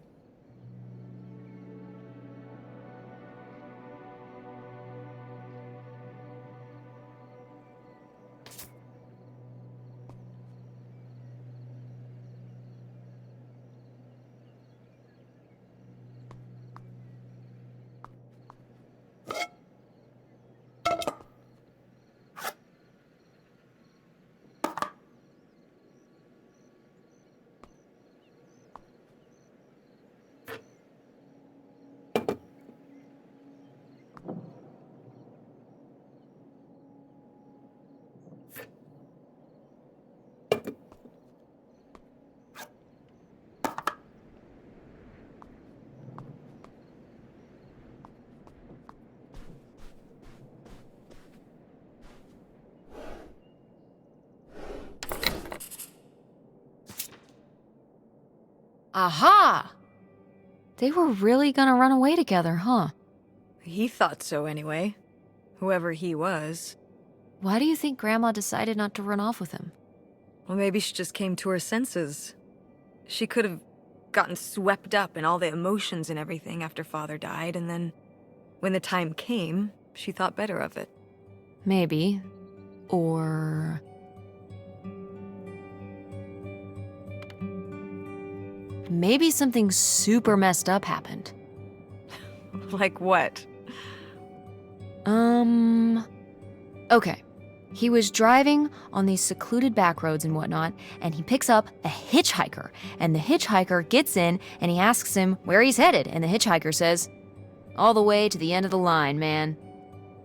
Aha! They were really gonna run away together, huh? He thought so anyway. Whoever he was. Why do you think Grandma decided not to run off with him? Well, maybe she just came to her senses. She could have gotten swept up in all the emotions and everything after Father died, and then, when the time came, she thought better of it. Maybe. Or... maybe something super messed up happened. Like what? Okay. He was driving on these secluded back roads and whatnot, and he picks up a hitchhiker. And the hitchhiker gets in, and he asks him where he's headed. And the hitchhiker says, "All the way to the end of the line, man."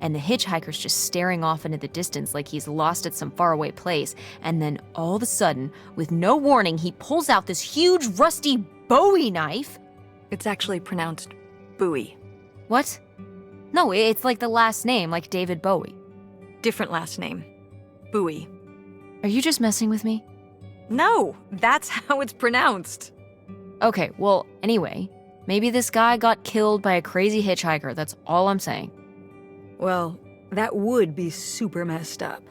And the hitchhiker's just staring off into the distance like he's lost at some faraway place. And then all of a sudden, with no warning, he pulls out this huge rusty Bowie knife. It's actually pronounced Bowie. What? No, it's like the last name, like David Bowie. Different last name. Bowie. Are you just messing with me? No, that's how it's pronounced. Okay, well, anyway, maybe this guy got killed by a crazy hitchhiker, that's all I'm saying. Well, that would be super messed up.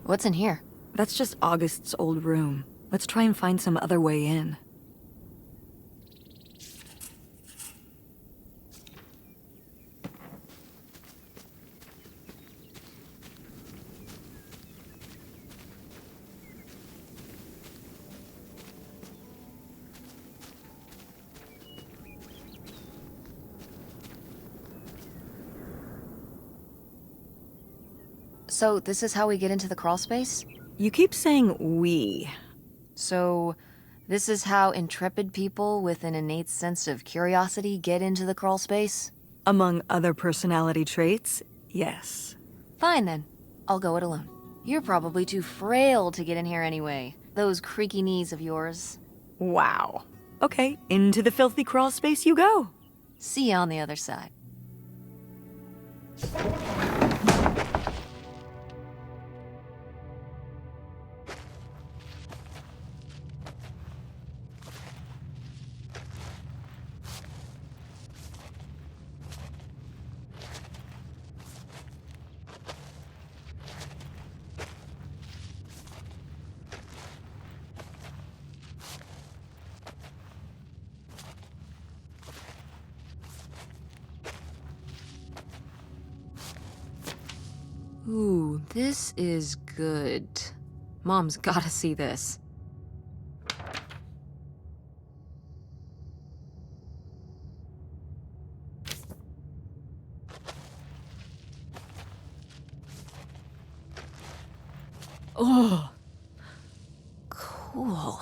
What's in here? That's just August's old room. Let's try and find some other way in. So, this is how we get into the crawl space? You keep saying we. So, this is how intrepid people with an innate sense of curiosity get into the crawl space? Among other personality traits, yes. Fine then. I'll go it alone. You're probably too frail to get in here anyway. Those creaky knees of yours. Wow. Okay, into the filthy crawl space you go. See you on the other side. Ooh, this is good. Mom's gotta see this. Oh, cool.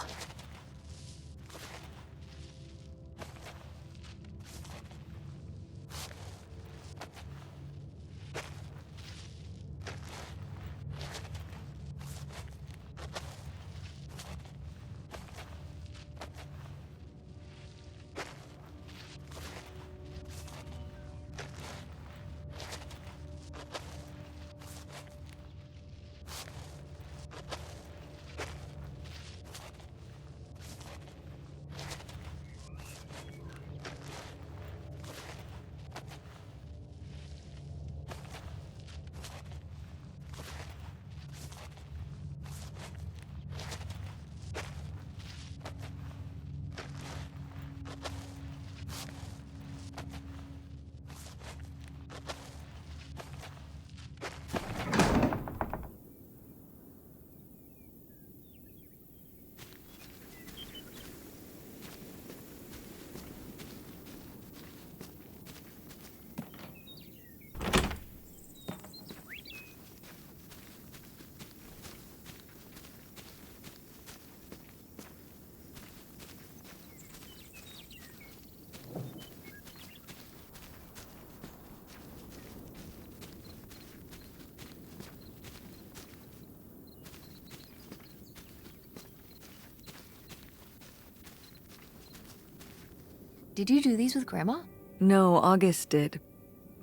Did you do these with Grandma? No, August did.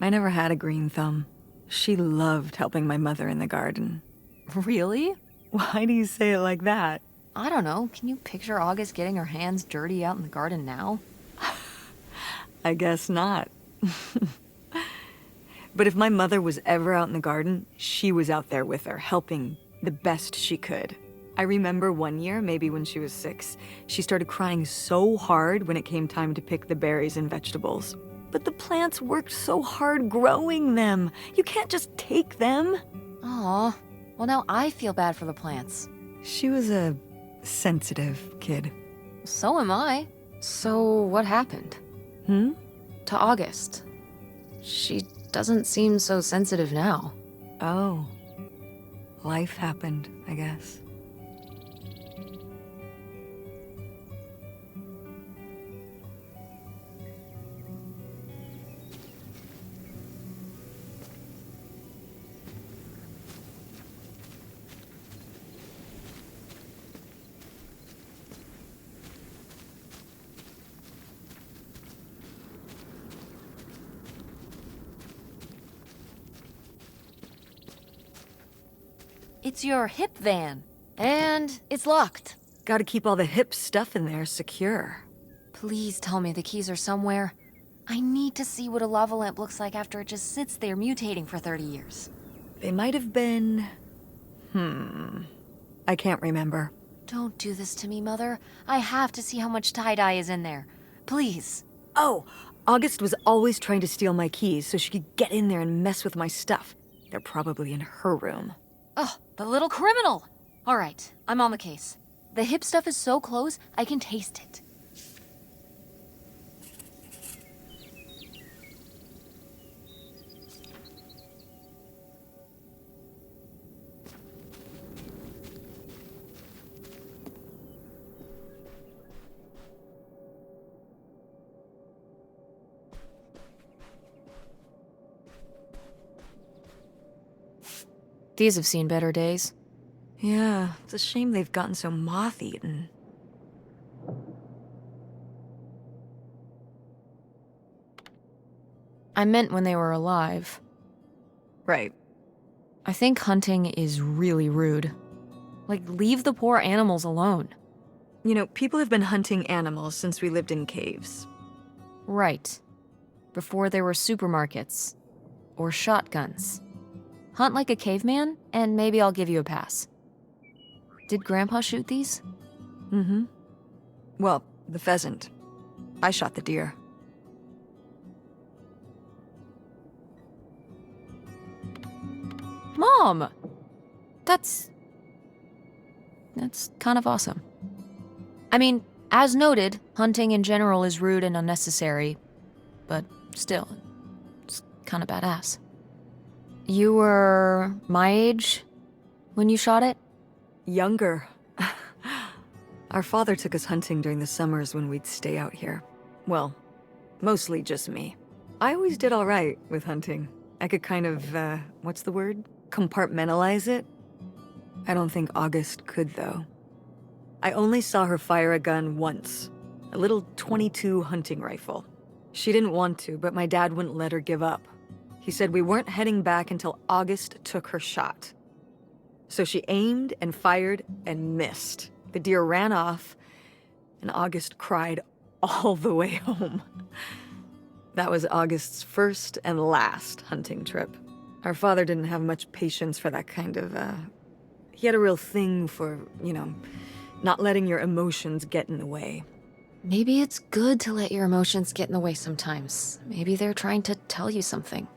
I never had a green thumb. She loved helping my mother in the garden. Really? Why do you say it like that? I don't know. Can you picture August getting her hands dirty out in the garden now? I guess not. But if my mother was ever out in the garden, she was out there with her, helping the best she could. I remember one year, maybe when she was 6, she started crying so hard when it came time to pick the berries and vegetables. But the plants worked so hard growing them. You can't just take them. Aw. Well, now I feel bad for the plants. She was a sensitive kid. So am I. So what happened? Hmm? To August. She doesn't seem so sensitive now. Oh. Life happened, I guess. It's your hip van. And it's locked. Gotta keep all the hip stuff in there secure. Please tell me the keys are somewhere. I need to see what a lava lamp looks like after it just sits there mutating for 30 years. They might have been... I can't remember. Don't do this to me, Mother. I have to see how much tie-dye is in there. Please. Oh, August was always trying to steal my keys so she could get in there and mess with my stuff. They're probably in her room. Oh, the little criminal! All right, I'm on the case. The hip stuff is so close, I can taste it. these have seen better days. Yeah, it's a shame they've gotten so moth-eaten. I meant when they were alive. Right. I think hunting is really rude. Like, leave the poor animals alone. You know, people have been hunting animals since we lived in caves. Right. Before there were supermarkets. Or shotguns. Hunt like a caveman, and maybe I'll give you a pass. Did Grandpa shoot these? Mm-hmm. Well, the pheasant. I shot the deer. Mom! That's kind of awesome. I mean, as noted, hunting in general is rude and unnecessary, but still, it's kind of badass. You were my age when you shot it? Younger. Our father took us hunting during the summers when we'd stay out here. Well, mostly just me. I always did all right with hunting. I could kind of, what's the word? Compartmentalize it. I don't think August could, though. I only saw her fire a gun once. A little .22 hunting rifle. She didn't want to, but my dad wouldn't let her give up. He said we weren't heading back until August took her shot. So she aimed and fired and missed. The deer ran off, and August cried all the way home. That was August's first and last hunting trip. Our father didn't have much patience for that kind of, he had a real thing for, you know, not letting your emotions get in the way. Maybe it's good to let your emotions get in the way sometimes. Maybe they're trying to tell you something.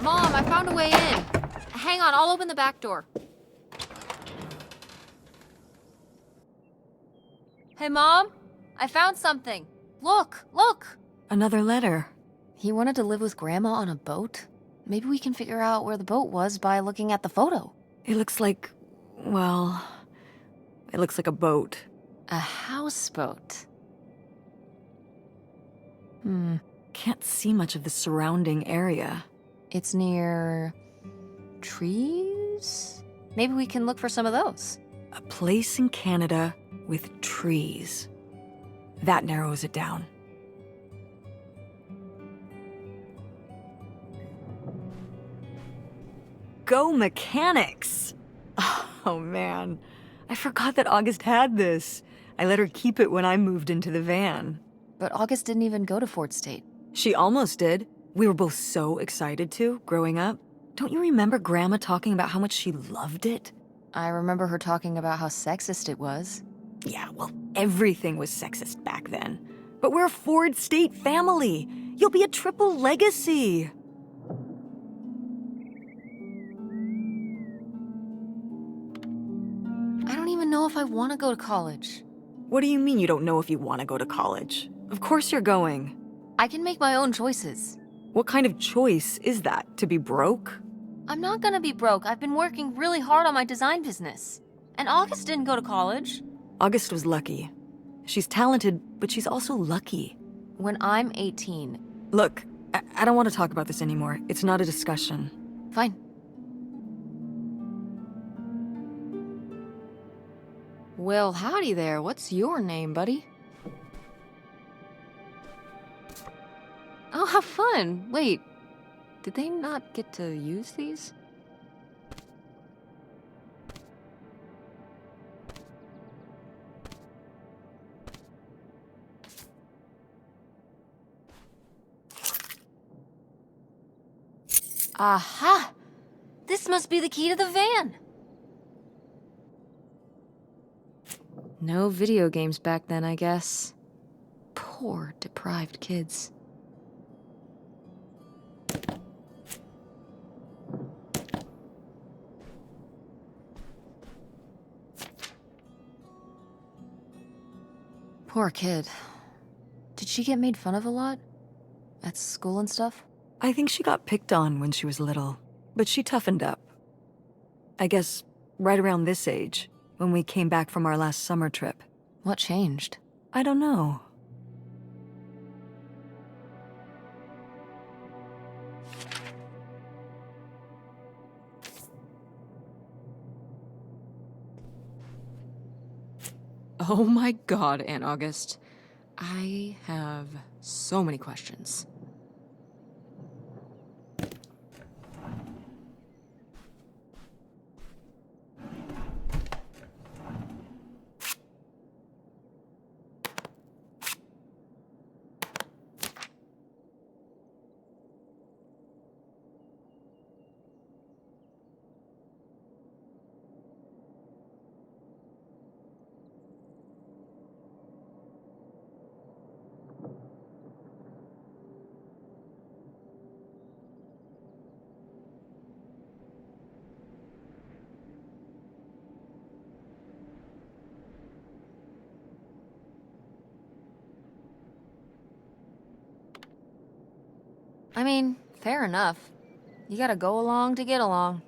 Mom, I found a way in. Hang on, I'll open the back door. Hey, Mom? I found something. Look, look! Another letter. He wanted to live with Grandma on a boat? Maybe we can figure out where the boat was by looking at the photo. It looks like, well, it looks like a boat. A houseboat. Can't see much of the surrounding area. It's near trees? Maybe we can look for some of those. A place in Canada with trees. That narrows it down. Go mechanics! Oh man, I forgot that August had this. I let her keep it when I moved into the van. But August didn't even go to Fort State. She almost did. We were both so excited to, growing up. Don't you remember Grandma talking about how much she loved it? I remember her talking about how sexist it was. Yeah, well, everything was sexist back then. But we're a Ford State family. You'll be a triple legacy. I don't even know if I want to go to college. What do you mean you don't know if you want to go to college? Of course you're going. I can make my own choices. What kind of choice is that? To be broke? I'm not gonna be broke. I've been working really hard on my design business. And August didn't go to college. August was lucky. She's talented, but she's also lucky. When I'm 18. Look, I don't want to talk about this anymore. It's not a discussion. Fine. Well, howdy there. What's your name, buddy? Oh, how fun. Wait, did they not get to use these? Aha! This must be the key to the van! No video games back then, I guess. Poor, deprived kids. Poor kid. Did she get made fun of a lot? At school and stuff? I think she got picked on when she was little, but she toughened up. I guess right around this age, when we came back from our last summer trip. What changed? I don't know. Oh my god, Aunt August. I have so many questions. I mean, fair enough. You gotta go along to get along.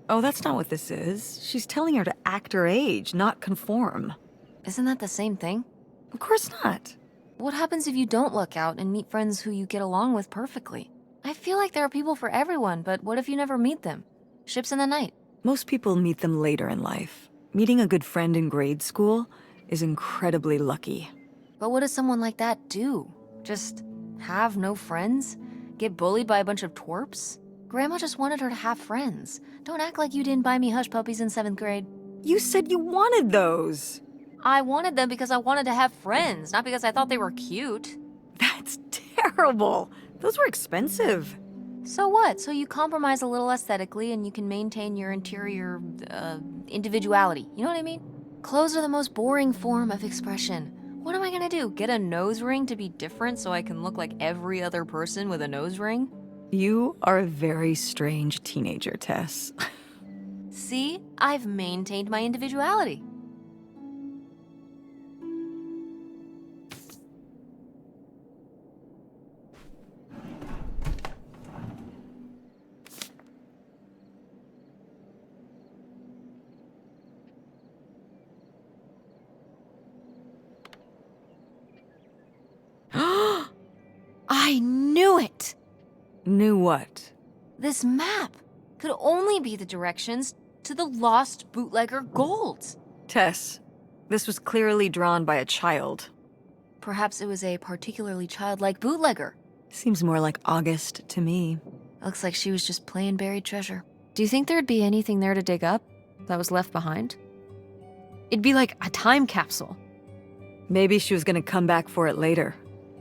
Oh, that's not what this is. She's telling her to act her age, not conform. Isn't that the same thing? Of course not. What happens if you don't look out and meet friends who you get along with perfectly? I feel like there are people for everyone, but what if you never meet them? Ships in the night. Most people meet them later in life. Meeting a good friend in grade school is incredibly lucky. But what does someone like that do? Just have no friends? Get bullied by a bunch of twerps? Grandma just wanted her to have friends. Don't act like you didn't buy me hush puppies in 7th grade. You said you wanted those. I wanted them because I wanted to have friends, not because I thought they were cute. That's terrible. Those were expensive. So what? So you compromise a little aesthetically and you can maintain your interior, individuality. You know what I mean? Clothes are the most boring form of expression. What am I gonna do? Get a nose ring to be different so I can look like every other person with a nose ring? You are a very strange teenager, Tess. See? I've maintained my individuality. I knew it! Knew what? This map could only be the directions to the lost bootlegger gold. Tess, this was clearly drawn by a child. Perhaps it was a particularly childlike bootlegger. Seems more like August to me. Looks like she was just playing buried treasure. Do you think there'd be anything there to dig up that was left behind? It'd be like a time capsule. Maybe she was gonna come back for it later.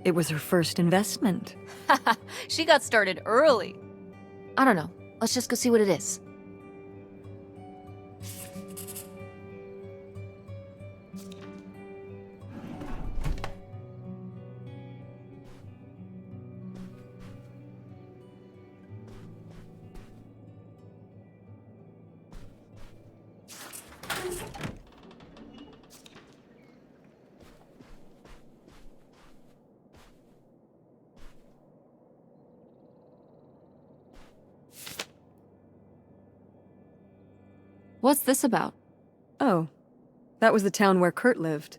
It was her first investment. She got started early. I don't know. Let's just go see what it is. What's this about? Oh, that was the town where Kurt lived.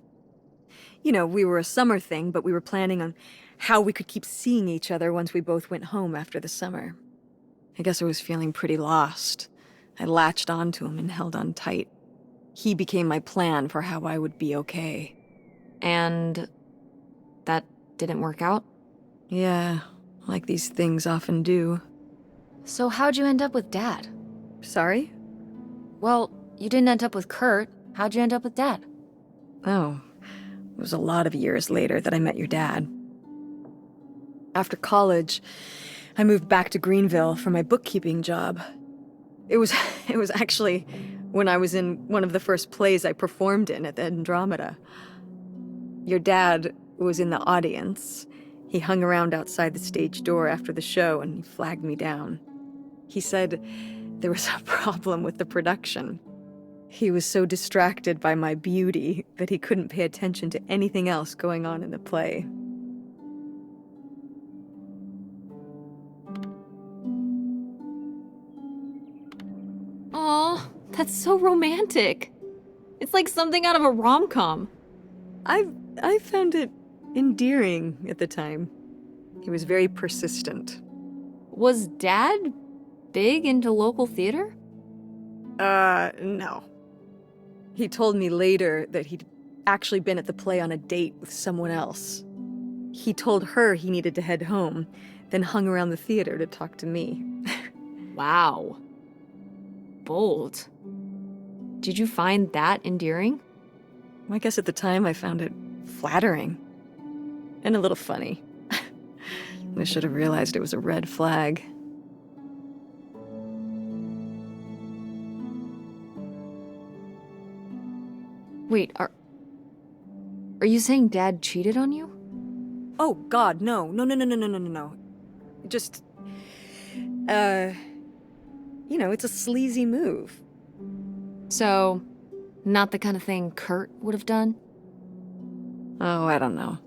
You know, we were a summer thing, but we were planning on how we could keep seeing each other once we both went home after the summer. I guess I was feeling pretty lost. I latched onto him and held on tight. He became my plan for how I would be okay. And that didn't work out? Yeah, like these things often do. So how'd you end up with Dad? Sorry? Well, you didn't end up with Kurt. How'd you end up with Dad? Oh, it was a lot of years later that I met your dad. After college, I moved back to Greenville for my bookkeeping job. It was it was actually when I was in one of the first plays I performed in at the Andromeda. Your dad was in the audience. He hung around outside the stage door after the show and he flagged me down. He said there was a problem with the production. He was so distracted by my beauty that he couldn't pay attention to anything else going on in the play. Aw, that's so romantic. It's like something out of a rom-com. I found it endearing at the time. He was very persistent. Was Dad big into local theater? No. He told me later that he'd actually been at the play on a date with someone else. He told her he needed to head home, then hung around the theater to talk to me. Wow. Bold. Did you find that endearing? I guess at the time I found it flattering. And a little funny. I should have realized it was a red flag. Wait, are you saying Dad cheated on you? Oh, God, no. No. Just, it's a sleazy move. So, not the kind of thing Kurt would have done? Oh, I don't know.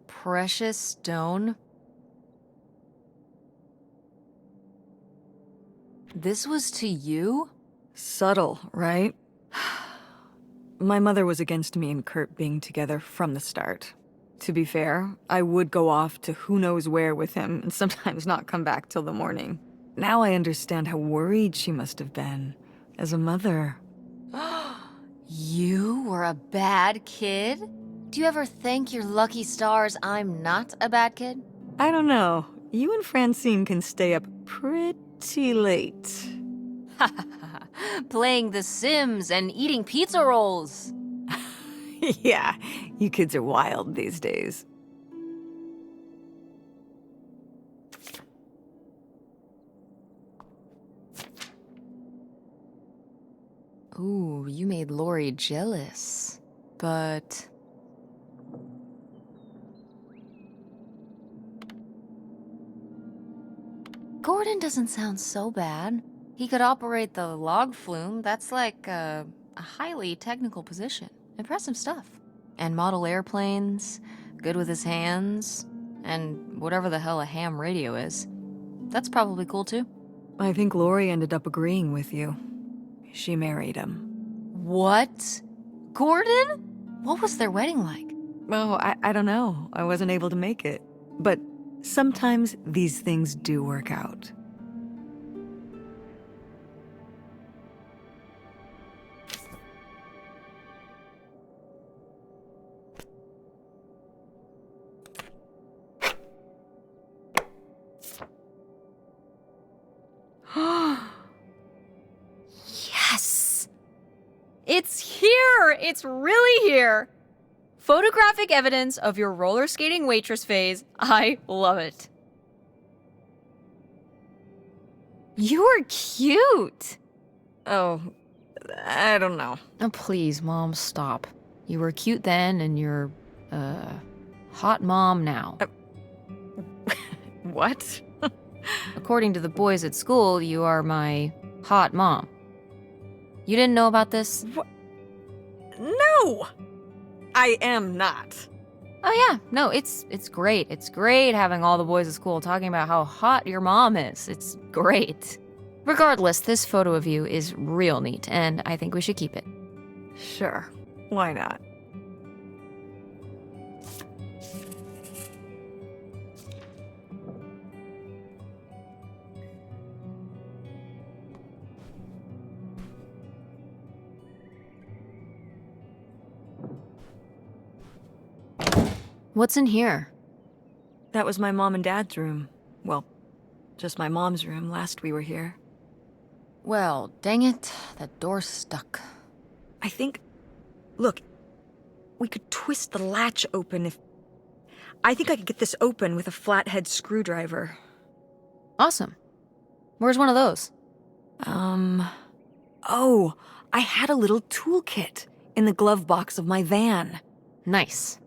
Precious stone? This was to you? Subtle, right? My mother was against me and Kurt being together from the start. To be fair, I would go off to who knows where with him and sometimes not come back till the morning. Now I understand how worried she must have been as a mother. You were a bad kid? Do you ever thank your lucky stars I'm not a bad kid? I don't know. You and Francine can stay up pretty late. Playing The Sims and eating pizza rolls. Yeah, you kids are wild these days. Ooh, you made Lori jealous. But... Gordon doesn't sound so bad. He could operate the log flume. That's like a highly technical position. Impressive stuff. And model airplanes, good with his hands, and whatever the hell a ham radio is. That's probably cool too. I think Lori ended up agreeing with you. She married him. What? Gordon? What was their wedding like? Oh, I don't know. I wasn't able to make it. But sometimes these things do work out. Yes! It's here! It's really here! Photographic evidence of your roller skating waitress phase. I love it. You're cute! Oh, I don't know. Oh, please, Mom, stop. You were cute then, and you're, hot mom now. What? According to the boys at school, you are my hot mom. You didn't know about this? What? No! I am not. Oh yeah, no, it's great. It's great having all the boys at school talking about how hot your mom is. It's great. Regardless, this photo of you is real neat, and I think we should keep it. Sure. Why not? What's in here? That was my mom and dad's room. Well, just my mom's room last we were here. Well, dang it, that door's stuck. I think... Look, we could twist the latch open if... I think I could get this open with a flathead screwdriver. Awesome. Where's one of those? Oh, I had a little toolkit in the glove box of my van. Nice.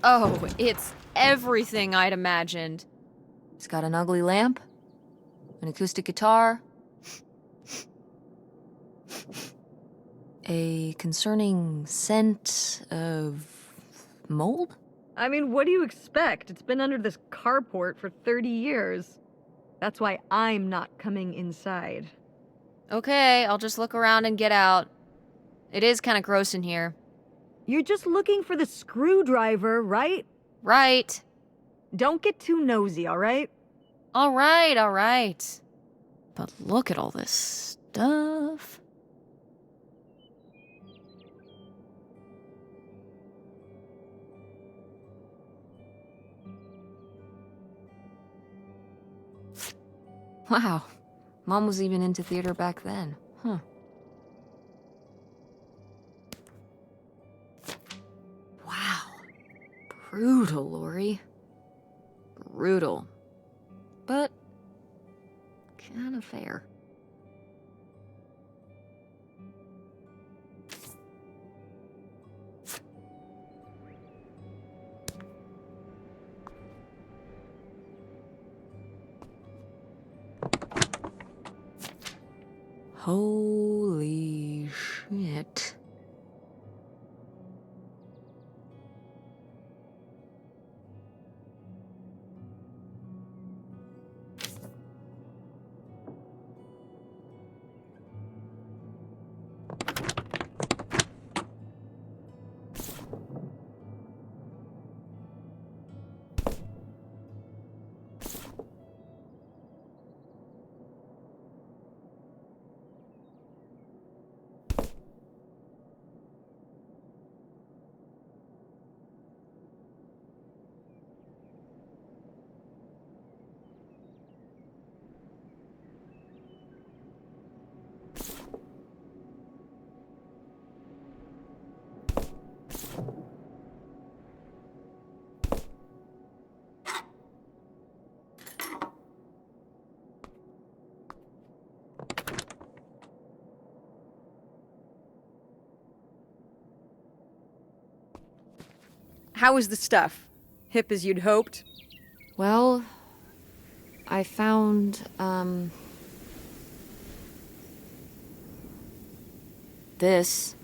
Oh, it's everything I'd imagined. It's got an ugly lamp, an acoustic guitar, a concerning scent of mold? I mean, what do you expect? It's been under this carport for 30 years. That's why I'm not coming inside. Okay, I'll just look around and get out. It is kind of gross in here. You're just looking for the screwdriver, right? Right. Don't get too nosy, all right? All right. But look at all this stuff. Wow, Mom was even into theater back then, huh? Wow. Brutal, Lori. Brutal. But kind of fair. Holy shit. How was the stuff? Hip as you'd hoped? Well, I found, this.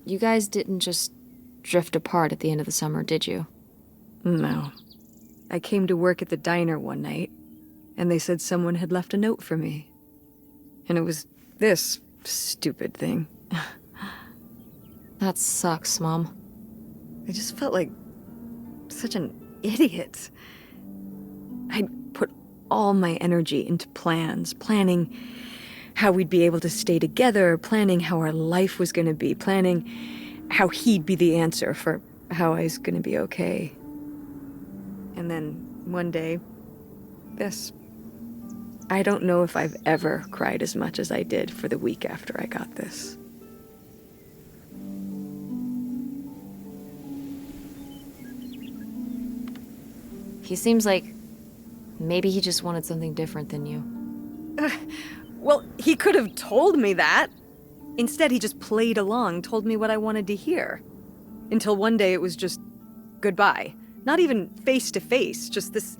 You guys didn't just drift apart at the end of the summer, did you? No. I came to work at the diner one night, and they said someone had left a note for me. And it was this stupid thing. That sucks, Mom. I just felt like such an idiot. I'd put all my energy into plans, planning how we'd be able to stay together, planning how our life was going to be, planning how he'd be the answer for how I was going to be okay. And then one day, this. I don't know if I've ever cried as much as I did for the week after I got this. He seems like maybe he just wanted something different than you. Well, he could have told me that. Instead, he just played along, told me what I wanted to hear. Until one day it was just goodbye. Not even face to face, just this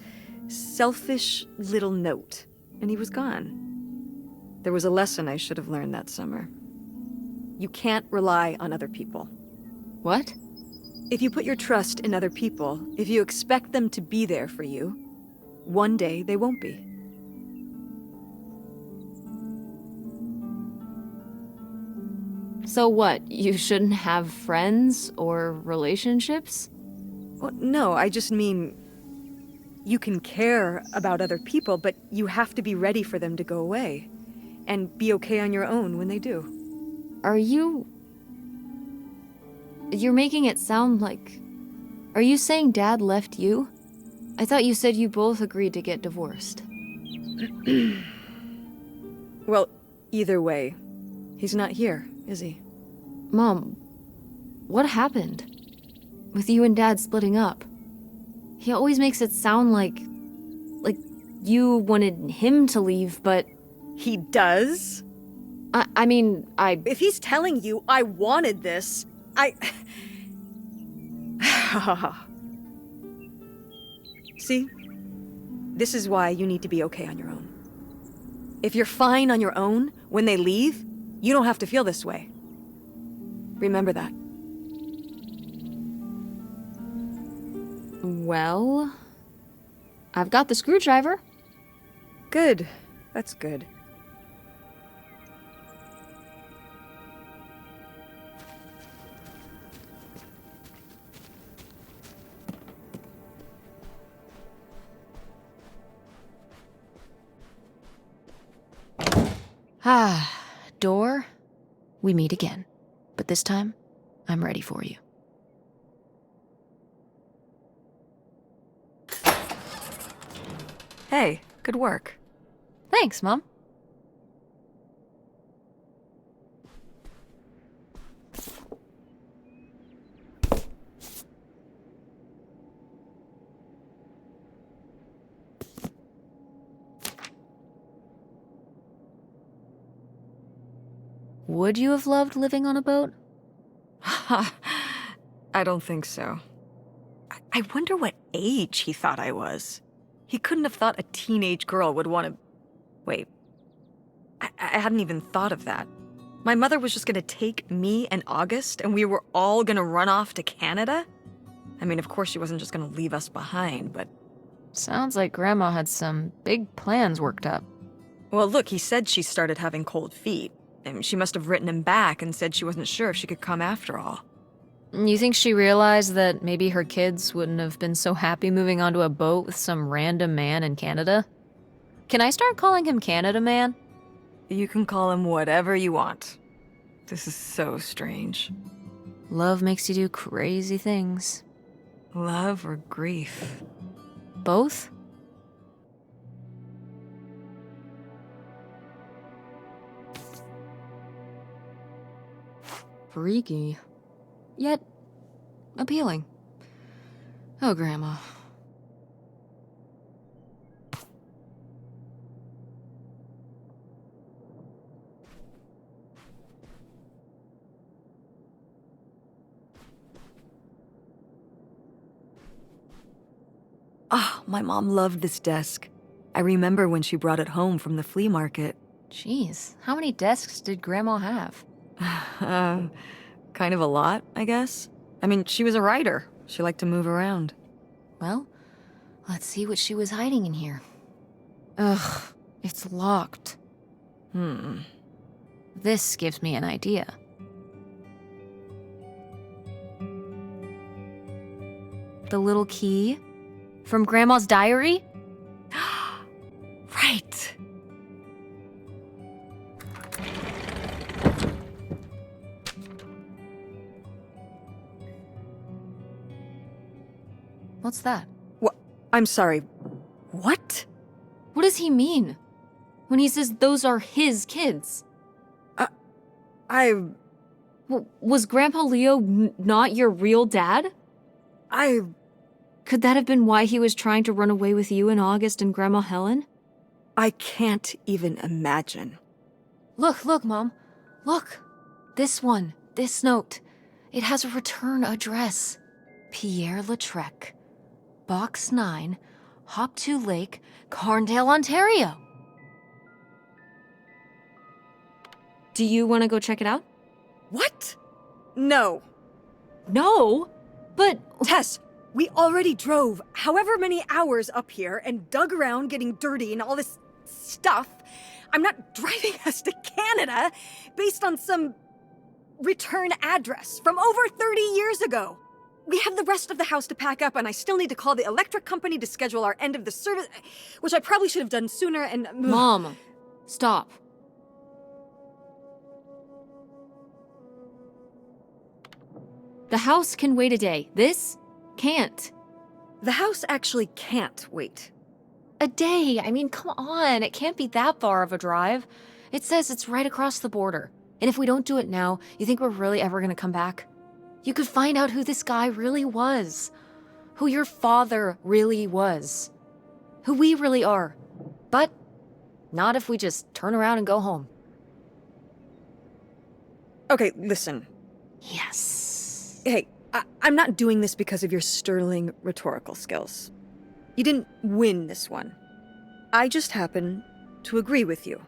selfish little note. And he was gone. There was a lesson I should have learned that summer. You can't rely on other people. What? If you put your trust in other people, if you expect them to be there for you, one day they won't be. So what, you shouldn't have friends or relationships? Well, no, I just mean... You can care about other people, but you have to be ready for them to go away. And be okay on your own when they do. Are you... You're making it sound like... Are you saying Dad left you? I thought you said you both agreed to get divorced. Well, either way, he's not here, is he? Mom, what happened? With you and Dad splitting up? He always makes it sound like you wanted him to leave, but... He does? I mean, If he's telling you I wanted this, See? This is why you need to be okay on your own. If you're fine on your own, when they leave, you don't have to feel this way. Remember that. Well... I've got the screwdriver. Good. That's good. Door, we meet again. But this time, I'm ready for you. Hey, good work. Thanks, Mom. Would you have loved living on a boat? I don't think so. I wonder what age he thought I was. He couldn't have thought a teenage girl would want to... Wait. I hadn't even thought of that. My mother was just gonna take me and August, and we were all gonna run off to Canada? I mean, of course she wasn't just gonna leave us behind, but... Sounds like Grandma had some big plans worked up. Well, look, he said she started having cold feet. And she must have written him back and said she wasn't sure if she could come after all. You think she realized that maybe her kids wouldn't have been so happy moving onto a boat with some random man in Canada? Can I start calling him Canada Man? You can call him whatever you want. This is so strange. Love makes you do crazy things. Love or grief? Both? Freaky. Yet appealing. Oh, Grandma. Ah, my mom loved this desk. I remember when she brought it home from the flea market. Jeez, how many desks did Grandma have? Kind of a lot, I guess. I mean, she was a writer. She liked to move around. Well, let's see what she was hiding in here. Ugh, it's locked. This gives me an idea. The little key? From Grandma's diary? Right. What's that? What? I'm sorry. What? What does he mean? When he says those are his kids? Was Grandpa Leo not your real dad? Could that have been why he was trying to run away with you and August and Grandma Helen? I can't even imagine. Look, Mom. Look. This one. This note. It has a return address. Pierre Lautrec. Box 9, Hop to Lake, Carndale, Ontario. Do you want to go check it out? What? No. No, but... Tess, we already drove however many hours up here and dug around getting dirty and all this stuff. I'm not driving us to Canada based on some return address from over 30 years ago. We have the rest of the house to pack up, and I still need to call the electric company to schedule our end of the service, which I probably should have done sooner, and... Mom, stop. The house can wait a day. This can't. The house actually can't wait. A day? I mean, come on. It can't be that far of a drive. It says it's right across the border. And if we don't do it now, you think we're really ever gonna come back? You could find out who this guy really was. Who your father really was. Who we really are. But not if we just turn around and go home. Okay, listen. Yes. Hey, I'm not doing this because of your sterling rhetorical skills. You didn't win this one. I just happen to agree with you.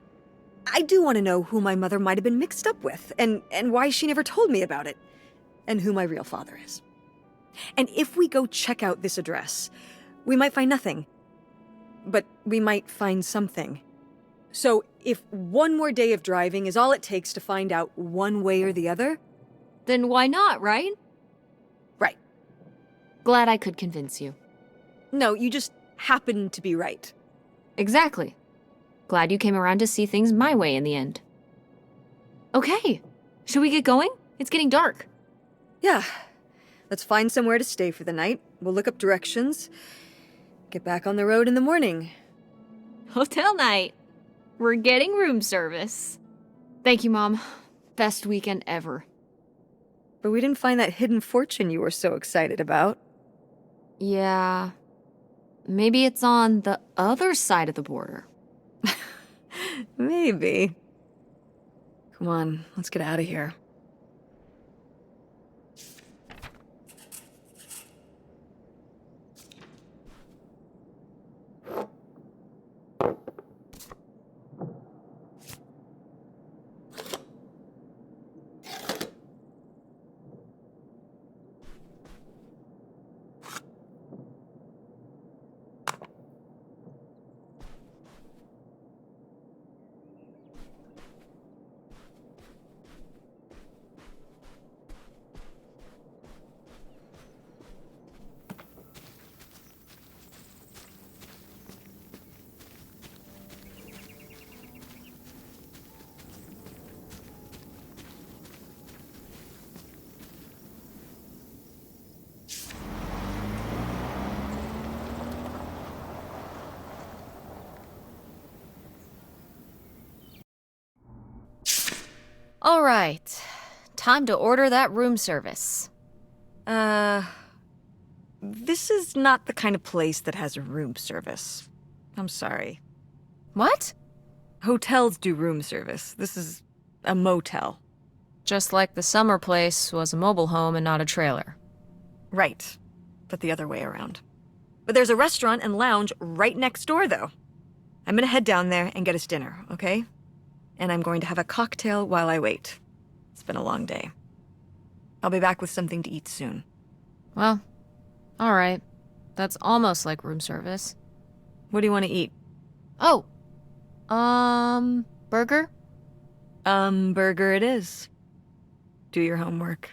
I do want to know who my mother might have been mixed up with, and why she never told me about it, and who my real father is. And if we go check out this address, we might find nothing. But we might find something. So if one more day of driving is all it takes to find out one way or the other... Then why not, right? Right. Glad I could convince you. No, you just happen to be right. Exactly. Glad you came around to see things my way in the end. Okay, should we get going? It's getting dark. Yeah. Let's find somewhere to stay for the night. We'll look up directions. Get back on the road in the morning. Hotel night. We're getting room service. Thank you, Mom. Best weekend ever. But we didn't find that hidden fortune you were so excited about. Yeah. Maybe it's on the other side of the border. Maybe. Come on, let's get out of here. All right. Time to order that room service. This is not the kind of place that has room service. I'm sorry. What? Hotels do room service. This is a motel. Just like the summer place was a mobile home and not a trailer. Right. But the other way around. But there's a restaurant and lounge right next door, though. I'm gonna head down there and get us dinner, okay? And I'm going to have a cocktail while I wait. It's been a long day. I'll be back with something to eat soon. Well, all right. That's almost like room service. What do you want to eat? Oh, burger? Burger it is. Do your homework.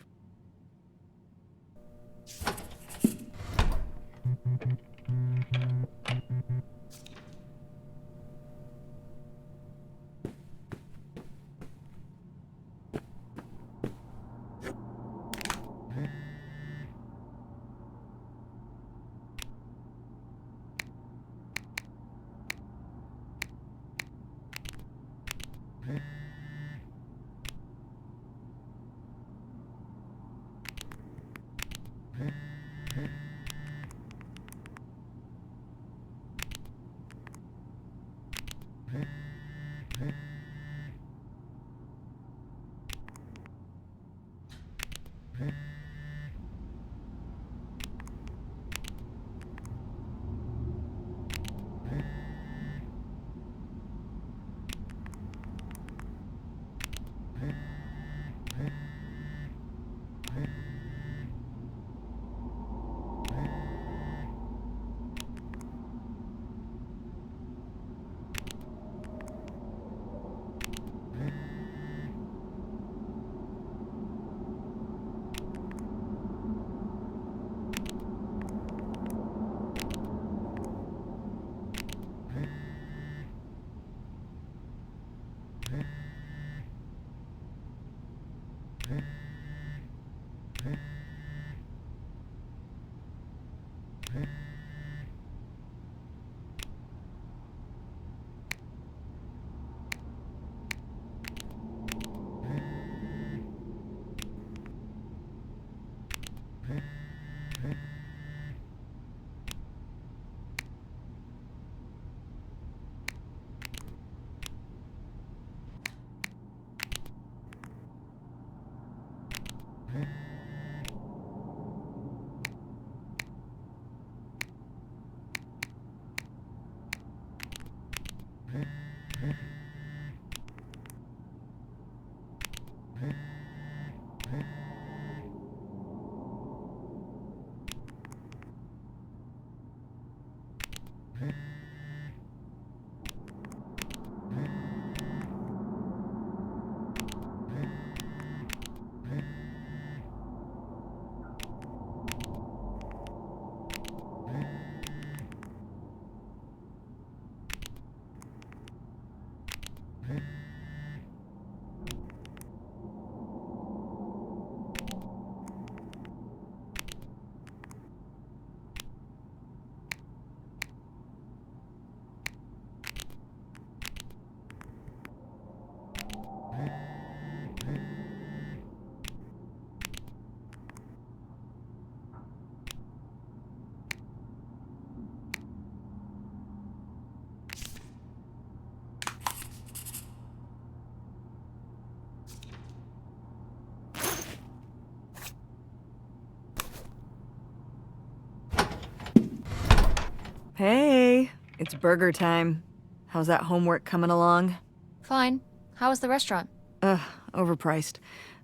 Hey, it's burger time. How's that homework coming along? Fine. How was the restaurant? Ugh, overpriced.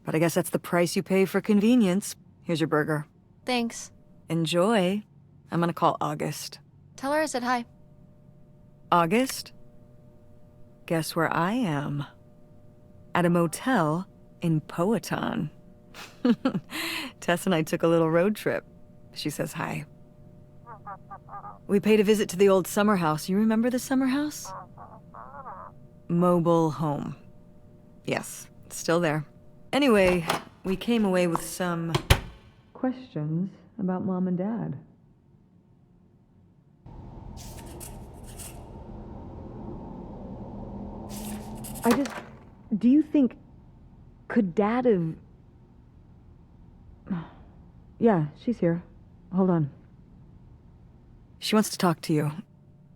But I guess that's the price you pay for convenience. Here's your burger. Thanks. Enjoy. I'm gonna call August. Tell her I said hi. August? Guess where I am? At a motel in Powhatan. Tess and I took a little road trip. She says hi. We paid a visit to the old summer house. You remember the summer house? Mobile home. Yes, it's still there. Anyway, we came away with some questions about Mom and Dad. Do you think, could Dad have... Yeah, she's here. Hold on. She wants to talk to you.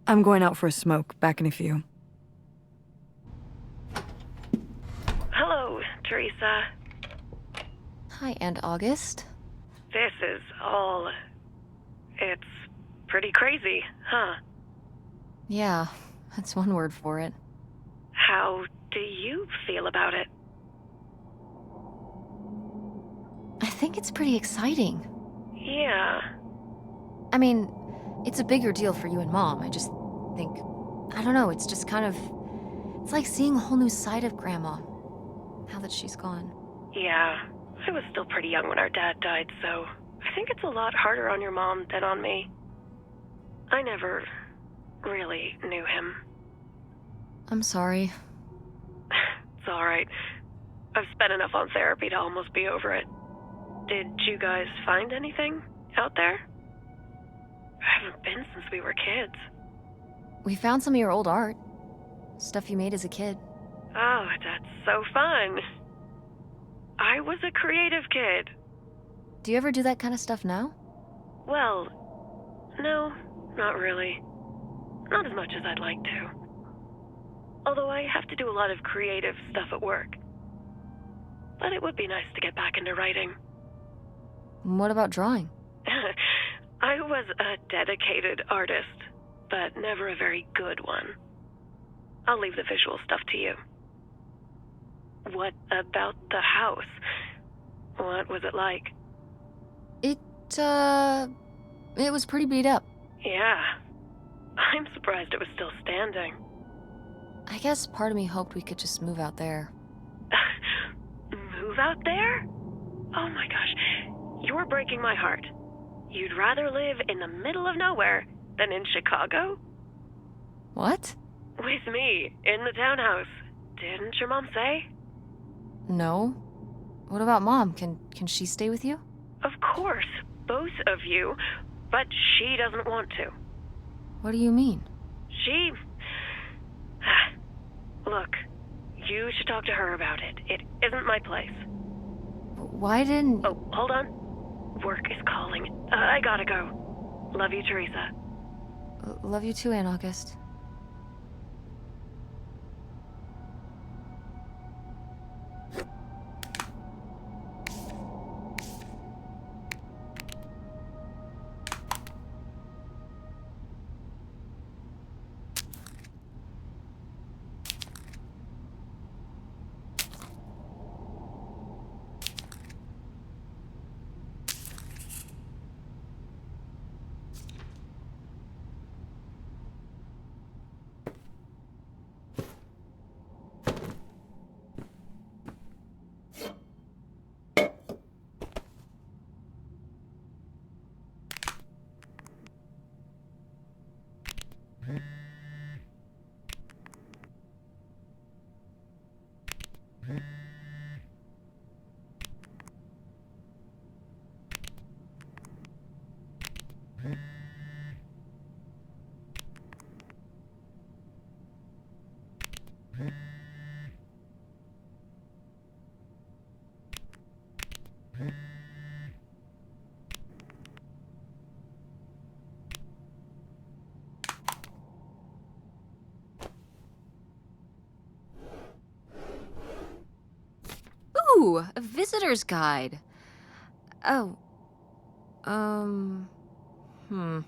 I'm going out for a smoke, back in a few. Hello, Teresa. Hi, Aunt August. This is all... It's pretty crazy, huh? Yeah, that's one word for it. How do you feel about it? I think it's pretty exciting. Yeah. I mean, it's a bigger deal for you and Mom. I just think, I don't know, it's just kind of... It's like seeing a whole new side of Grandma, now that she's gone. Yeah. I was still pretty young when our dad died, so I think it's a lot harder on your mom than on me. I never really knew him. I'm sorry. It's alright. I've spent enough on therapy to almost be over it. Did you guys find anything out there? I haven't been since we were kids. We found some of your old art. Stuff you made as a kid. Oh, that's so fun. I was a creative kid. Do you ever do that kind of stuff now? Well, no, not really. Not as much as I'd like to. Although I have to do a lot of creative stuff at work. But it would be nice to get back into writing. What about drawing? I was a dedicated artist, but never a very good one. I'll leave the visual stuff to you. What about the house? What was it like? It was pretty beat up. Yeah. I'm surprised it was still standing. I guess part of me hoped we could just move out there. Move out there? Oh my gosh. You're breaking my heart. You'd rather live in the middle of nowhere than in Chicago? What? With me, in the townhouse. Didn't your mom say? No. What about Mom? Can she stay with you? course, both of you, but she doesn't want to. What do you mean? She... Look, you should talk to her about it. It isn't my place. Why didn't... Oh, hold on. Work is calling. I gotta go. Love you, Teresa. Love you too, Aunt August. Ooh, a visitor's guide. Oh. Hmm.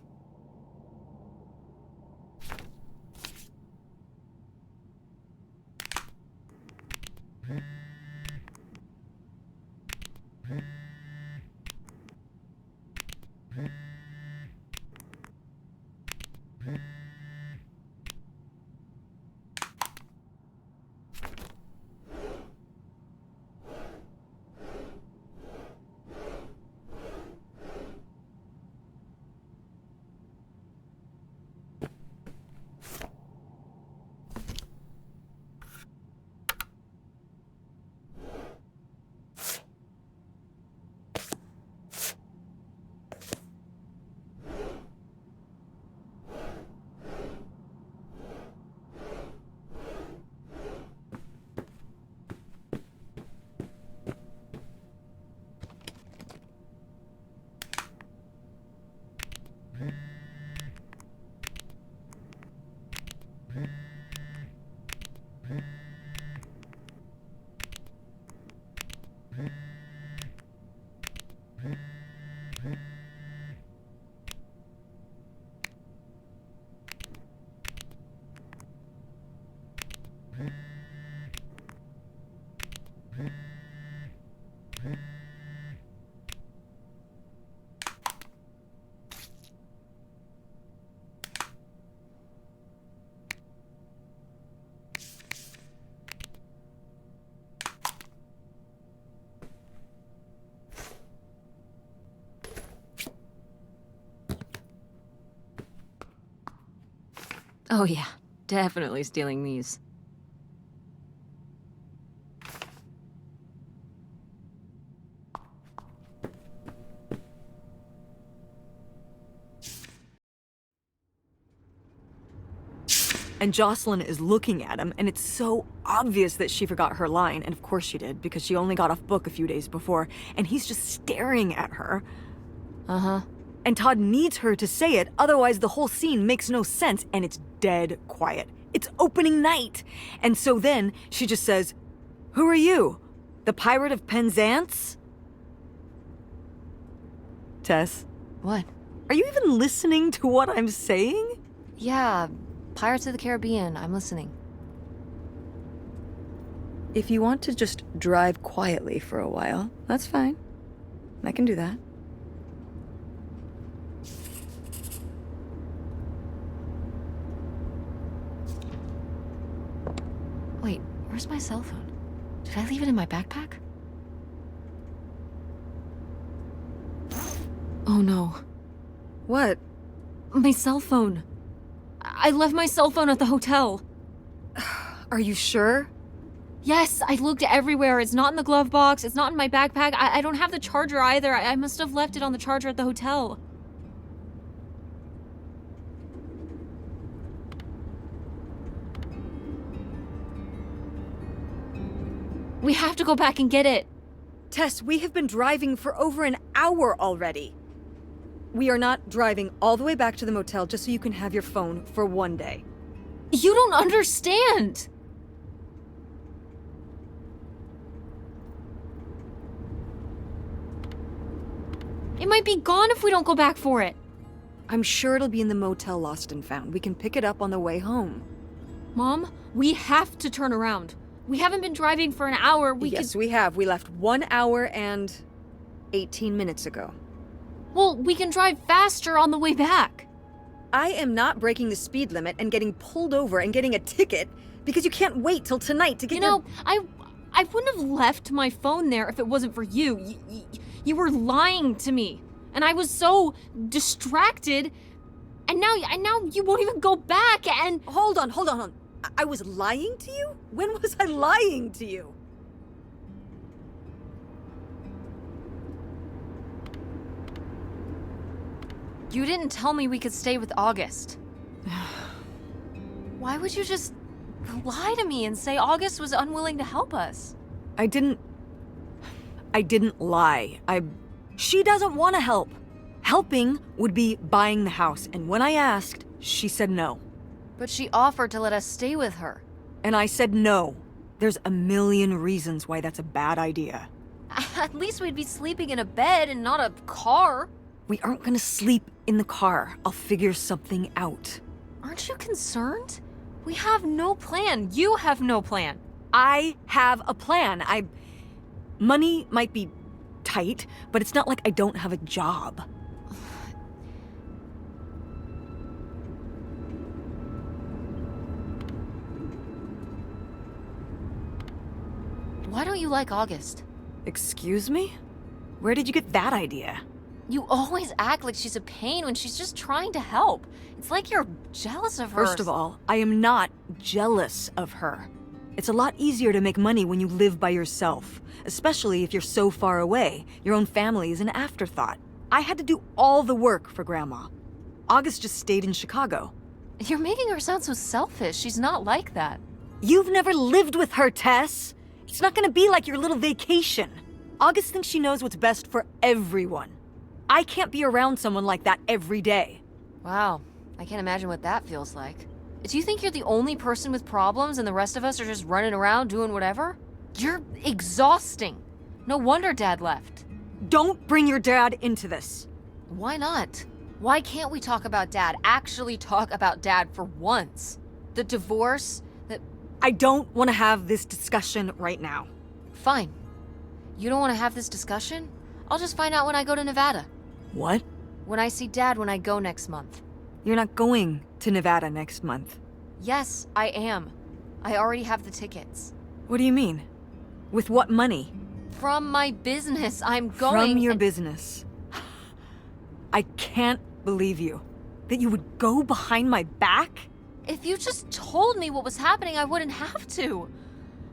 Oh yeah, definitely stealing these. And Jocelyn is looking at him, and it's so obvious that she forgot her line, and of course she did, because she only got off book a few days before, and he's just staring at her. Uh-huh. And Todd needs her to say it, otherwise the whole scene makes no sense, and it's dead quiet. It's opening night! And so then, she just says, "Who are you? The Pirate of Penzance?" Tess, What? are you even listening to what I'm saying? Yeah, Pirates of the Caribbean, I'm listening. If you want to just drive quietly for a while, that's fine. I can do that. Wait, where's my cell phone? Did I leave it in my backpack? Oh no. What? My cell phone. I left my cell phone at the hotel. Are you sure? Yes, I looked everywhere. It's not in the glove box. It's not in my backpack. I don't have the charger either. I must have left it on the charger at the hotel. We have to go back and get it. Tess, we have been driving for over an hour already. We are not driving all the way back to the motel just so you can have your phone for one day. You don't understand. It might be gone if we don't go back for it. I'm sure it'll be in the motel lost and found. We can pick it up on the way home. Mom, we have to turn around. We haven't been driving for an hour. Yes, we have. We left 1 hour and 18 minutes ago. Well, we can drive faster on the way back. I am not breaking the speed limit and getting pulled over and getting a ticket because you can't wait till tonight to get I wouldn't have left my phone there if it wasn't for you. You were lying to me, and I was so distracted. And now you won't even go back. And Hold on. I was lying to you? When was I lying to you? you didn't tell me we could stay with August. Why would you just lie to me and say August was unwilling to help us? I didn't lie. She doesn't want to help. Helping would be buying the house, and when I asked, she said no. But she offered to let us stay with her. And I said no. There's a million reasons why that's a bad idea. At least we'd be sleeping in a bed and not a car. We aren't gonna sleep in the car. I'll figure something out. Aren't you concerned? We have no plan. You have no plan. I have a plan. Money might be tight, but it's not like I don't have a job. Why don't you like August? Excuse me? Where did you get that idea? You always act like she's a pain when she's just trying to help. It's like you're jealous of her. First of all, I am not jealous of her. It's a lot easier to make money when you live by yourself, especially if you're so far away. Your own family is an afterthought. I had to do all the work for Grandma. August just stayed in Chicago. You're making her sound so selfish. She's not like that. You've never lived with her, Tess. It's not gonna be like your little vacation. August thinks she knows what's best for everyone. I can't be around someone like that every day. Wow, I can't imagine what that feels like. Do you think you're the only person with problems and the rest of us are just running around doing whatever? You're exhausting. No wonder Dad left. Don't bring your dad into this. Why not? Why can't we talk about Dad? Actually talk about Dad for once. The divorce, I don't want to have this discussion right now. Fine. You don't want to have this discussion? I'll just find out when I go to Nevada. What? When I see Dad when I go next month. You're not going to Nevada next month. Yes, I am. I already have the tickets. What do you mean? With what money? From my business, I'm going. From your business. I can't believe you. That you would go behind my back? If you just told me what was happening, I wouldn't have to.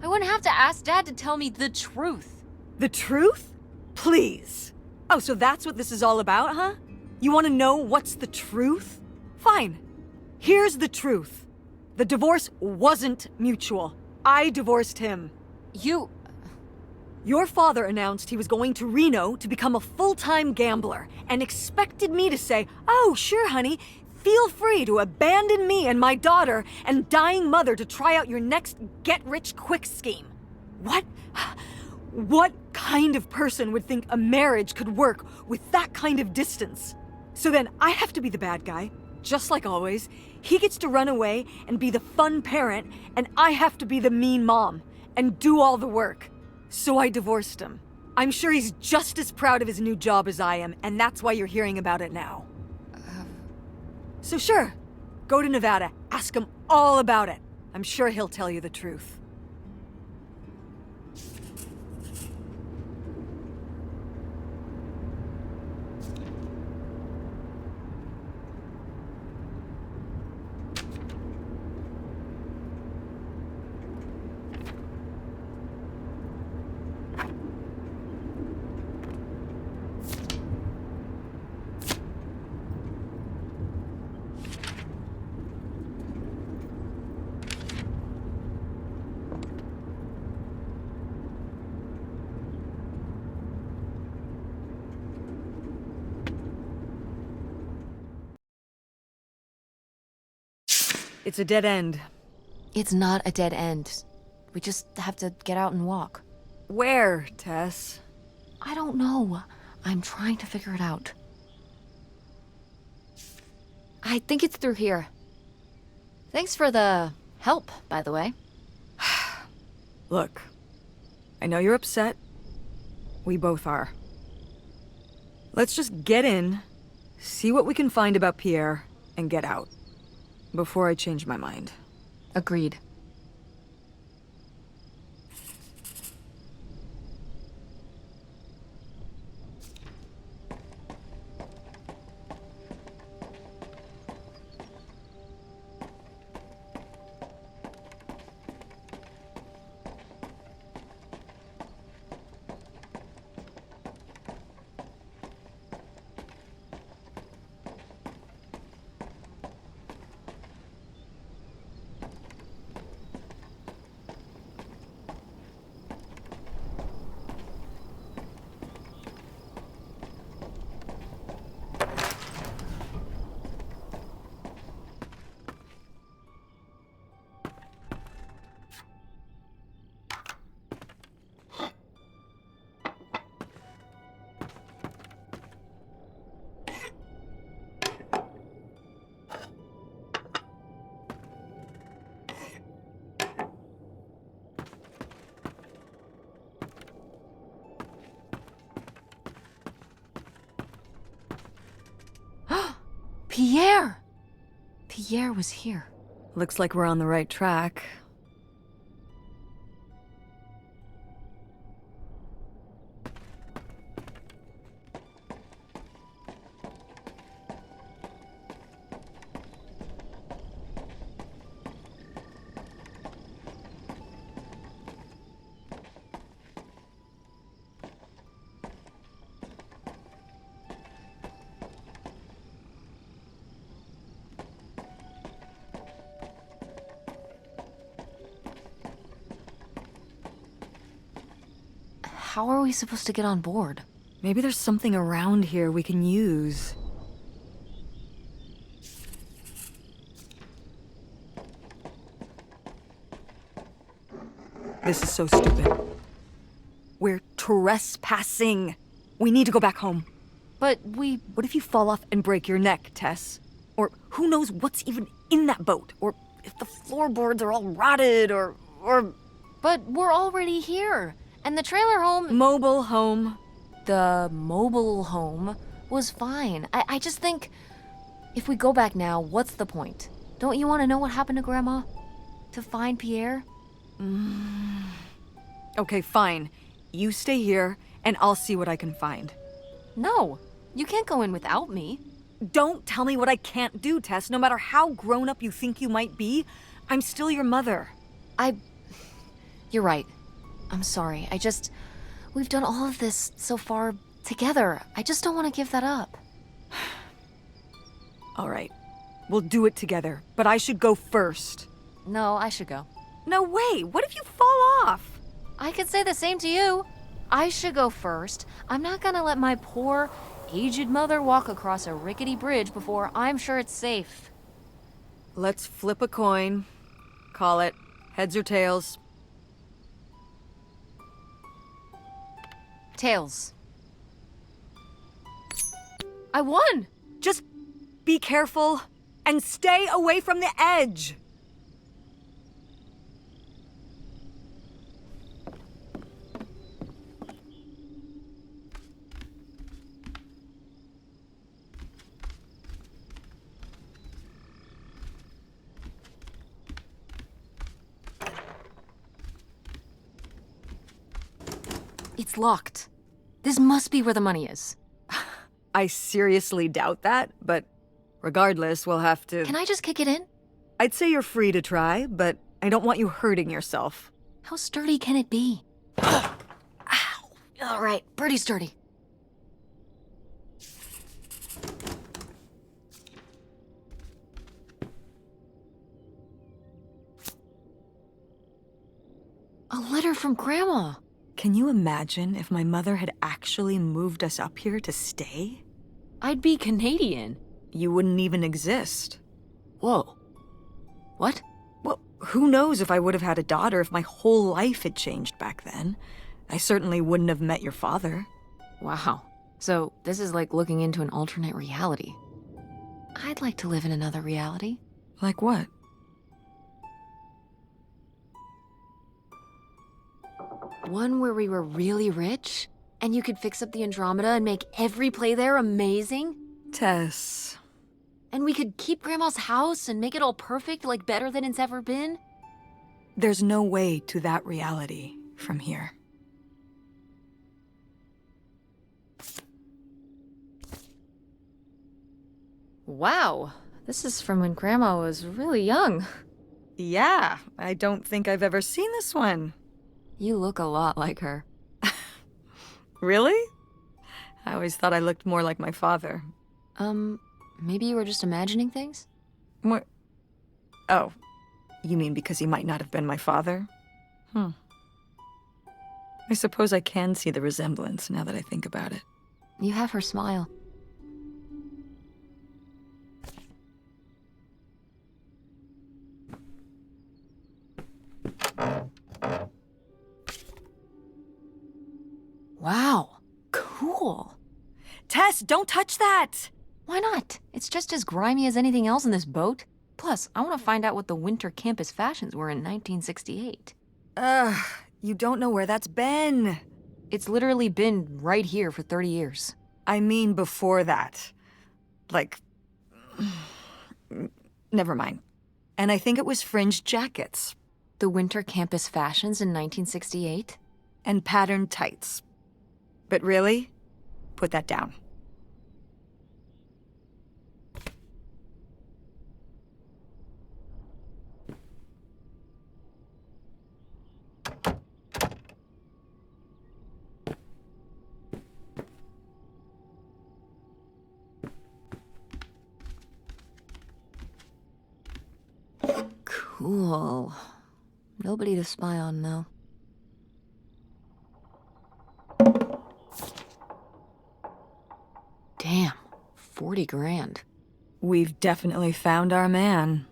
I wouldn't have to ask Dad to tell me the truth. The truth? Please. Oh, so that's what this is all about, huh? You want to know what's the truth? Fine. Here's the truth. The divorce wasn't mutual. I divorced him. Your father announced he was going to Reno to become a full-time gambler and expected me to say, "Oh, sure, honey. Feel free to abandon me and my daughter and dying mother to try out your next get-rich-quick scheme." What? What kind of person would think a marriage could work with that kind of distance? So then I have to be the bad guy, just like always. He gets to run away and be the fun parent, and I have to be the mean mom and do all the work. So I divorced him. I'm sure he's just as proud of his new job as I am, and that's why you're hearing about it now. So sure, go to Nevada, ask him all about it. I'm sure he'll tell you the truth. It's a dead end. It's not a dead end. We just have to get out and walk. Where, Tess? I don't know. I'm trying to figure it out. I think it's through here. Thanks for the help, by the way. Look, I know you're upset. We both are. Let's just get in, see what we can find about Pierre, and get out. Before I change my mind. Agreed. Pierre! Pierre was here. Looks like we're on the right track. How are we supposed to get on board? Maybe there's something around here we can use. This is so stupid. We're trespassing. We need to go back home. But What if you fall off and break your neck, Tess? Or who knows what's even in that boat? Or if the floorboards are all rotted, or... But we're already here. And the trailer home... Mobile home. The mobile home was fine. I just think... If we go back now, what's the point? Don't you want to know what happened to Grandma? To find Pierre? Okay, fine. You stay here, and I'll see what I can find. No, you can't go in without me. Don't tell me what I can't do, Tess. No matter how grown up you think you might be, I'm still your mother. You're right. I'm sorry. We've done all of this so far together. I just don't want to give that up. All right. We'll do it together, but I should go first. No, I should go. No way! What if you fall off? I could say the same to you. I should go first. I'm not gonna let my poor, aged mother walk across a rickety bridge before I'm sure it's safe. Let's flip a coin. Call it heads or tails. Tails. I won! Just be careful and stay away from the edge. It's locked. This must be where the money is. I seriously doubt that, but regardless, we'll have to... Can I just kick it in? I'd say you're free to try, but I don't want you hurting yourself. How sturdy can it be? Ow! All right, pretty sturdy. A letter from Grandma. Can you imagine if my mother had actually moved us up here to stay? I'd be Canadian. You wouldn't even exist. Whoa. What? Well, who knows if I would have had a daughter if my whole life had changed back then. I certainly wouldn't have met your father. Wow. So, this is like looking into an alternate reality. I'd like to live in another reality. Like what? One where we were really rich, and you could fix up the Andromeda and make every play there amazing? Tess. And we could keep Grandma's house and make it all perfect, like better than it's ever been? There's no way to that reality from here. Wow. This is from when Grandma was really young. Yeah, I don't think I've ever seen this one. You look a lot like her. Really? I always thought I looked more like my father. Maybe you were just imagining things? What? Oh, you mean because he might not have been my father? I suppose I can see the resemblance now that I think about it. You have her smile. Wow, cool. Tess, don't touch that! Why not? It's just as grimy as anything else in this boat. Plus, I want to find out what the winter campus fashions were in 1968. You don't know where that's been. It's literally been right here for 30 years. I mean before that. Like... Never mind. And I think it was fringed jackets. The winter campus fashions in 1968? And patterned tights. But really, put that down. Cool. Nobody to spy on, though. Damn, 40 grand. We've definitely found our man.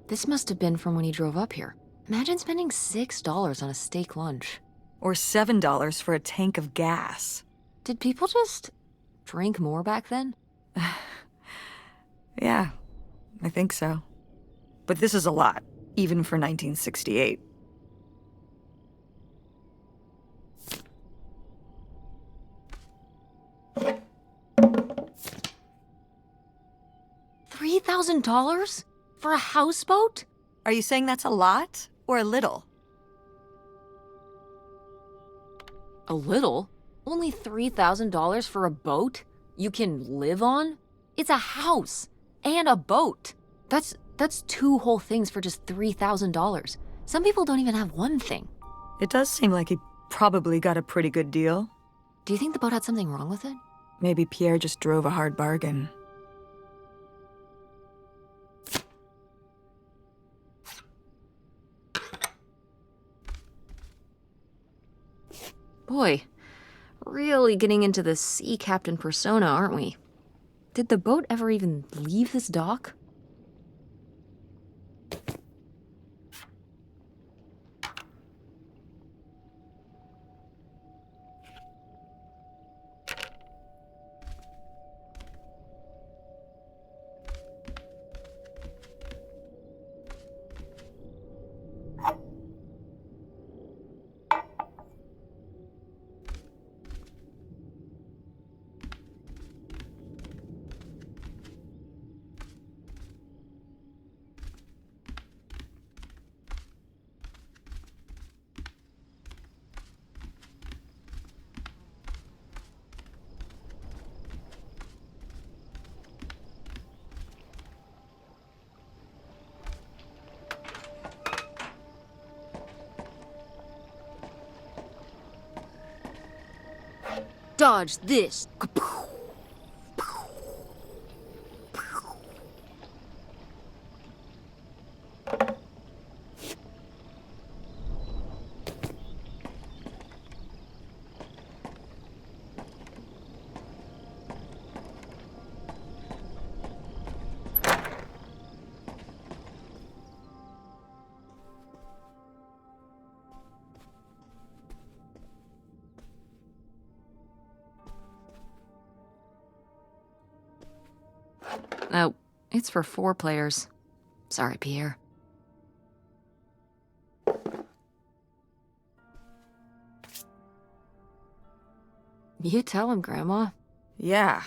This must have been from when he drove up here. Imagine spending $6 on a steak lunch. Or $7 for a tank of gas. Did people just drink more back then? Yeah, I think so. But this is a lot, even for 1968. $3,000 for a houseboat? Are you saying that's a lot or a little? A little? Only $3,000 for a boat you can live on? It's a house and a boat. That's two whole things for just $3,000. Some people don't even have one thing. It does seem like he probably got a pretty good deal. Do you think the boat had something wrong with it? Maybe Pierre just drove a hard bargain. Boy, really getting into the sea captain persona, aren't we? Did the boat ever even leave this dock? Dodge this. Oh, it's for 4 players. Sorry, Pierre. You tell him, Grandma. Yeah,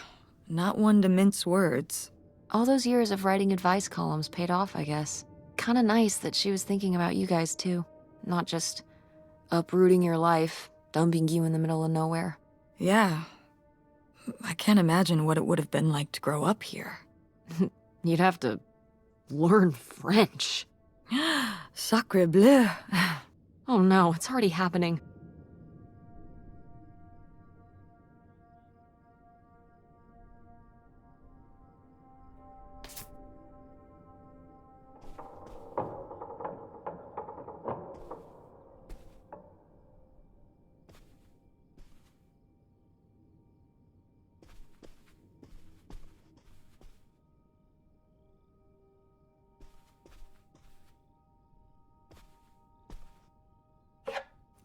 not one to mince words. All those years of writing advice columns paid off, I guess. Kinda nice that she was thinking about you guys, too. Not just uprooting your life, dumping you in the middle of nowhere. Yeah. I can't imagine what it would have been like to grow up here. You'd have to learn French. Sacre bleu. Oh no, it's already happening.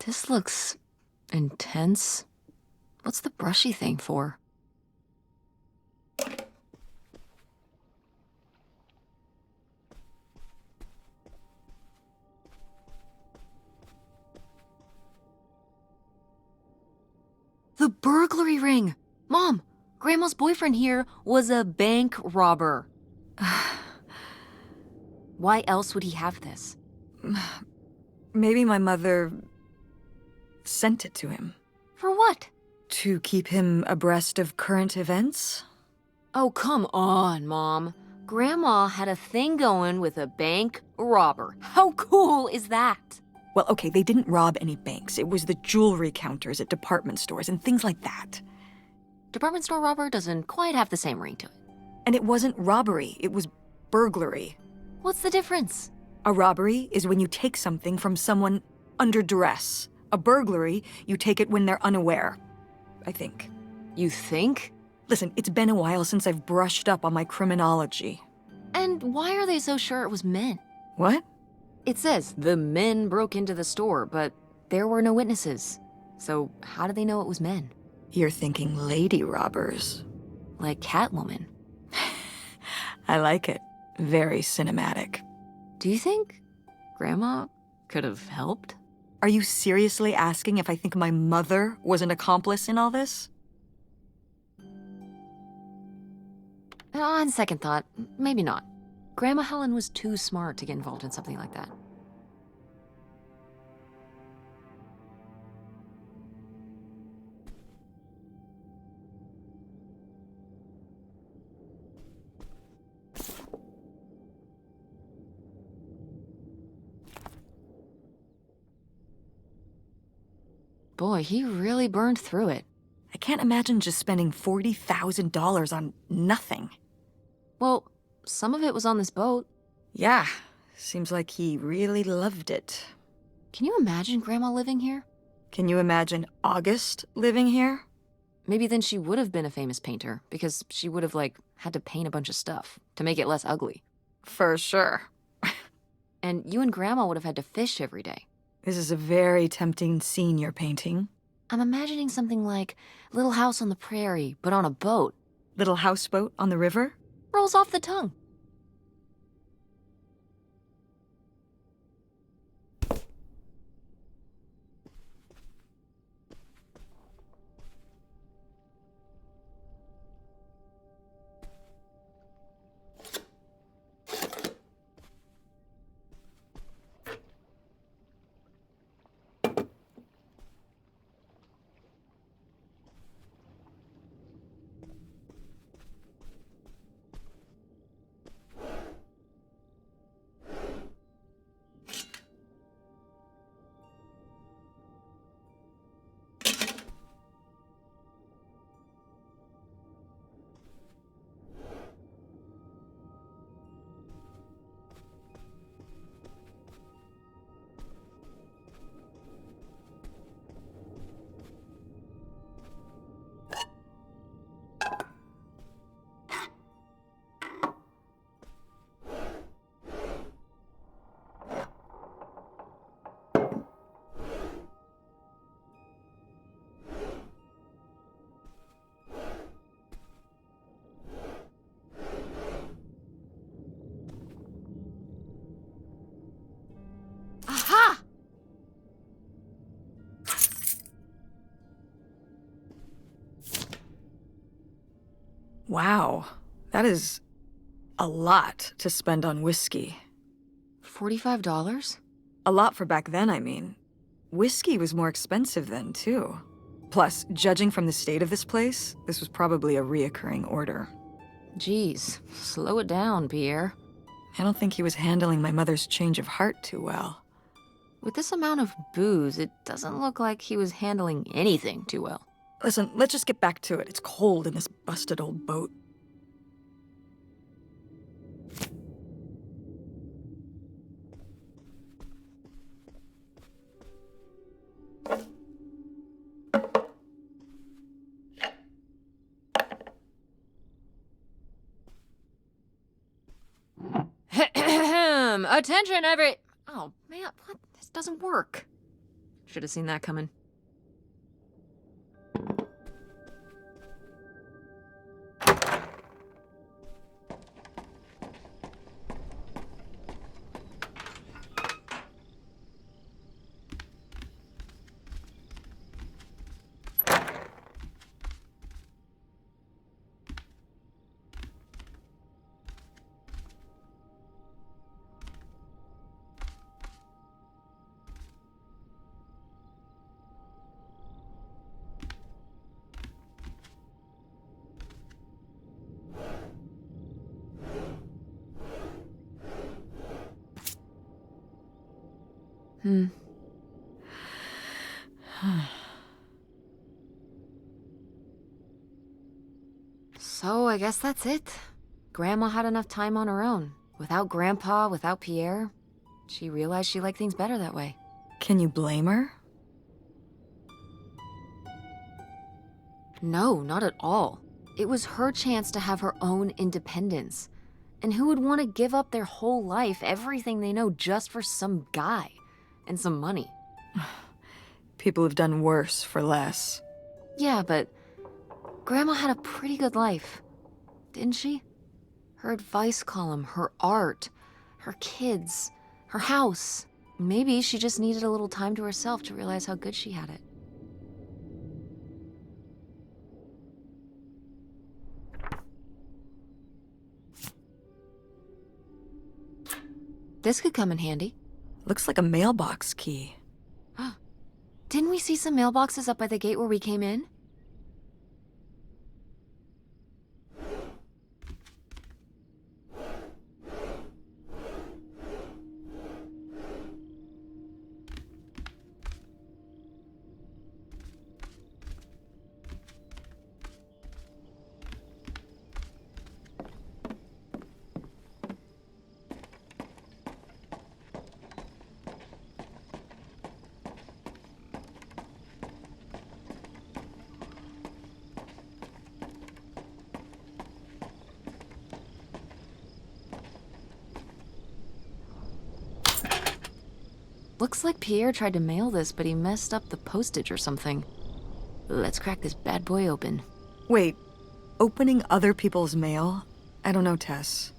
This looks intense. What's the brushy thing for? The burglary ring! Mom, Grandma's boyfriend here was a bank robber. Why else would he have this? Maybe my mother sent it to him. For what? To keep him abreast of current events? Oh, come on, Mom. Grandma had a thing going with a bank robber. How cool is that? Well, okay, they didn't rob any banks. It was the jewelry counters at department stores and things like that. Department store robber doesn't quite have the same ring to it. And it wasn't robbery, it was burglary. What's the difference? A robbery is when you take something from someone under duress. A burglary, you take it when they're unaware, I think. You think? Listen, it's been a while since I've brushed up on my criminology. And why are they so sure it was men? What? It says the men broke into the store, but there were no witnesses. So how do they know it was men? You're thinking lady robbers. Like Catwoman. I like it. Very cinematic. Do you think Grandma could have helped? Are you seriously asking if I think my mother was an accomplice in all this? On second thought, maybe not. Grandma Helen was too smart to get involved in something like that. Boy, he really burned through it. I can't imagine just spending $40,000 on nothing. Well, some of it was on this boat. Yeah, seems like he really loved it. Can you imagine Grandma living here? Can you imagine August living here? Maybe then she would have been a famous painter, because she would have, had to paint a bunch of stuff to make it less ugly. For sure. And you and Grandma would have had to fish every day. This is a very tempting scene you're painting. I'm imagining something like Little House on the Prairie, but on a boat. Little houseboat on the river? Rolls off the tongue. Wow, that is a lot to spend on whiskey. $45? A lot for back then, I mean. Whiskey was more expensive then, too. Plus, judging from the state of this place, this was probably a reoccurring order. Geez, slow it down, Pierre. I don't think he was handling my mother's change of heart too well. With this amount of booze, it doesn't look like he was handling anything too well. Listen, let's just get back to it. It's cold in this busted old boat. Attention, Oh, man, what? This doesn't work. Should have seen that coming. So, I guess that's it. Grandma had enough time on her own. Without Grandpa, without Pierre. She realized she liked things better that way. Can you blame her? No, not at all. It was her chance to have her own independence. And who would want to give up their whole life, everything they know, just for some guy and some money? People have done worse for less. Yeah, but Grandma had a pretty good life, didn't she? Her advice column, her art, her kids, her house. Maybe she just needed a little time to herself to realize how good she had it. This could come in handy. Looks like a mailbox key. Didn't we see some mailboxes up by the gate where we came in? Looks like Pierre tried to mail this, but he messed up the postage or something. Let's crack this bad boy open. Wait, opening other people's mail? I don't know, Tess.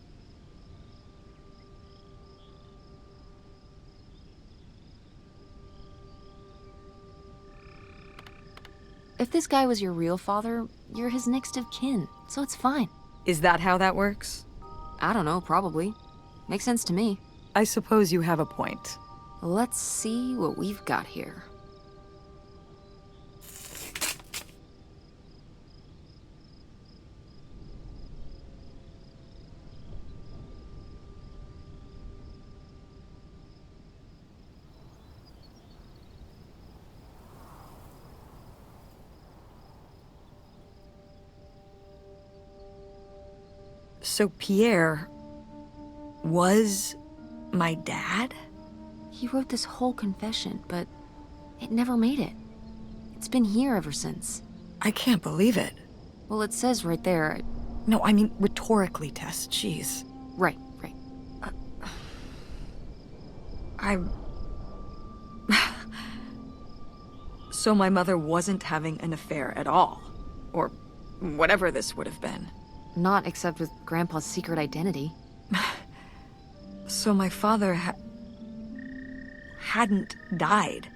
If this guy was your real father, you're his next of kin, so it's fine. Is that how that works? I don't know, probably. Makes sense to me. I suppose you have a point. Let's see what we've got here. So Pierre was my dad? He wrote this whole confession, but it never made it. It's been here ever since. I can't believe it. Well, it says right there. No, I mean rhetorically, Tess. Jeez. Right. So my mother wasn't having an affair at all. Or whatever this would have been. Not except with Grandpa's secret identity. So my father hadn't died.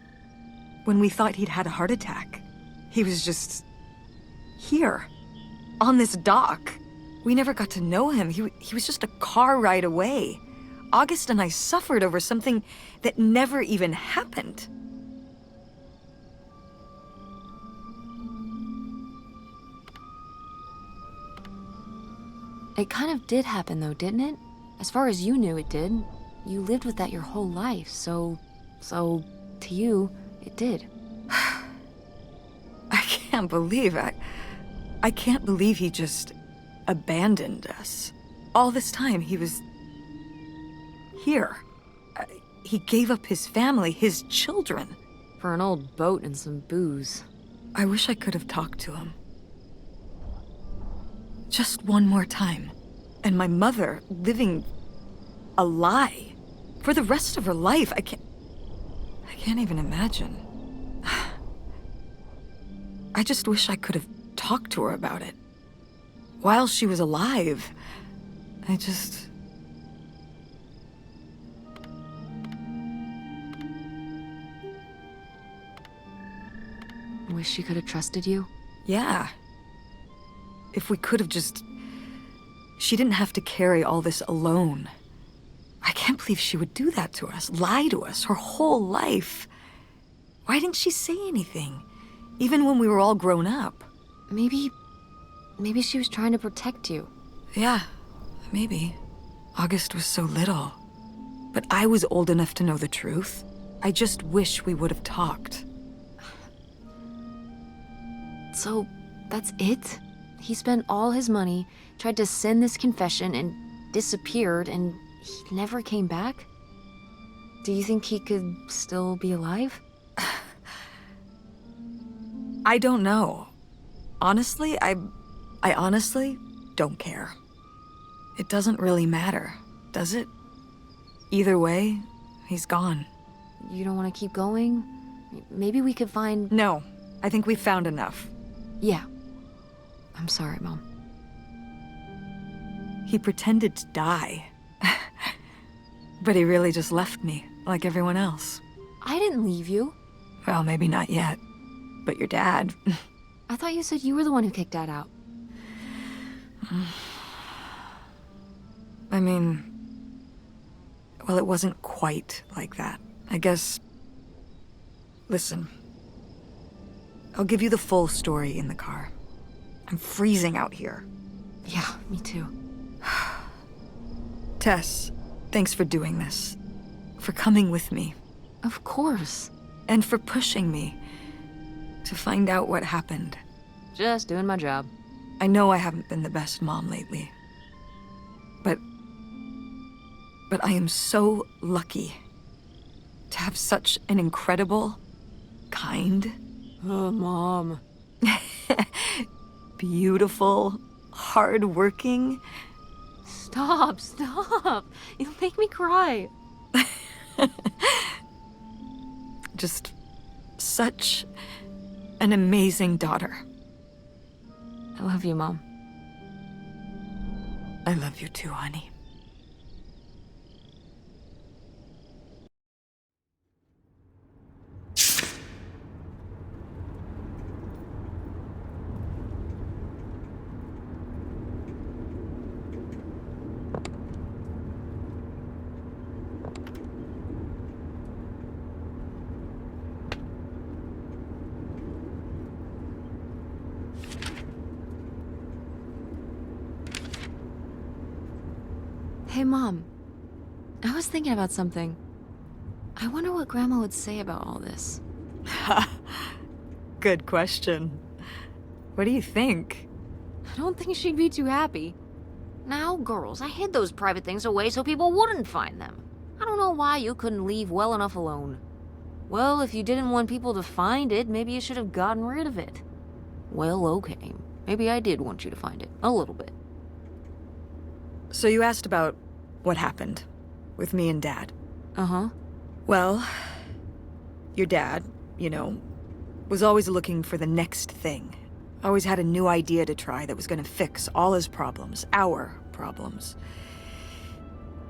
When we thought he'd had a heart attack. He was just here. On this dock. We never got to know him. He was just a car ride away. August and I suffered over something that never even happened. It kind of did happen though, didn't it? As far as you knew, it did. You lived with that your whole life, so to you, it did. I can't believe I can't believe he just abandoned us. All this time, he was here. He gave up his family, his children. For an old boat and some booze. I wish I could have talked to him. Just one more time. And my mother living a lie for the rest of her life. I can't even imagine. I just wish I could have talked to her about it. While she was alive, I Wish she could have trusted you? yeah. If we could have just... She didn't have to carry all this alone. I can't believe she would do that to us, lie to us, her whole life. Why didn't she say anything? Even when we were all grown up. Maybe she was trying to protect you. Yeah, maybe. August was so little. But I was old enough to know the truth. I just wish we would have talked. So, that's it? He spent all his money, tried to send this confession, and disappeared, and he never came back? Do you think he could still be alive? I don't know. Honestly, I honestly don't care. It doesn't really matter, does it? Either way, he's gone. You don't want to keep going? Maybe we could find... No, I think we found enough. Yeah. I'm sorry, Mom. He pretended to die. But he really just left me, like everyone else. I didn't leave you. Well, maybe not yet. But your dad... I thought you said you were the one who kicked Dad out. I mean... Well, it wasn't quite like that. I guess... Listen. I'll give you the full story in the car. I'm freezing out here. Yeah, me too. Tess, thanks for doing this. For coming with me. Of course. And for pushing me to find out what happened. Just doing my job. I know I haven't been the best mom lately. But I am so lucky to have such an incredible, kind, Oh, Mom. beautiful, hardworking... Stop. You'll make me cry. just such an amazing daughter. I love you, Mom. I love you too, honey. Hey, Mom. I was thinking about something. I wonder what Grandma would say about all this. Good question. What do you think? I don't think she'd be too happy. Now, girls, I hid those private things away so people wouldn't find them. I don't know why you couldn't leave well enough alone. Well, if you didn't want people to find it, maybe you should have gotten rid of it. Well, okay. Maybe I did want you to find it. A little bit. So you asked about what happened with me and Dad. Uh-huh. Well, your dad, you know, was always looking for the next thing. Always had a new idea to try that was going to fix all his problems, our problems.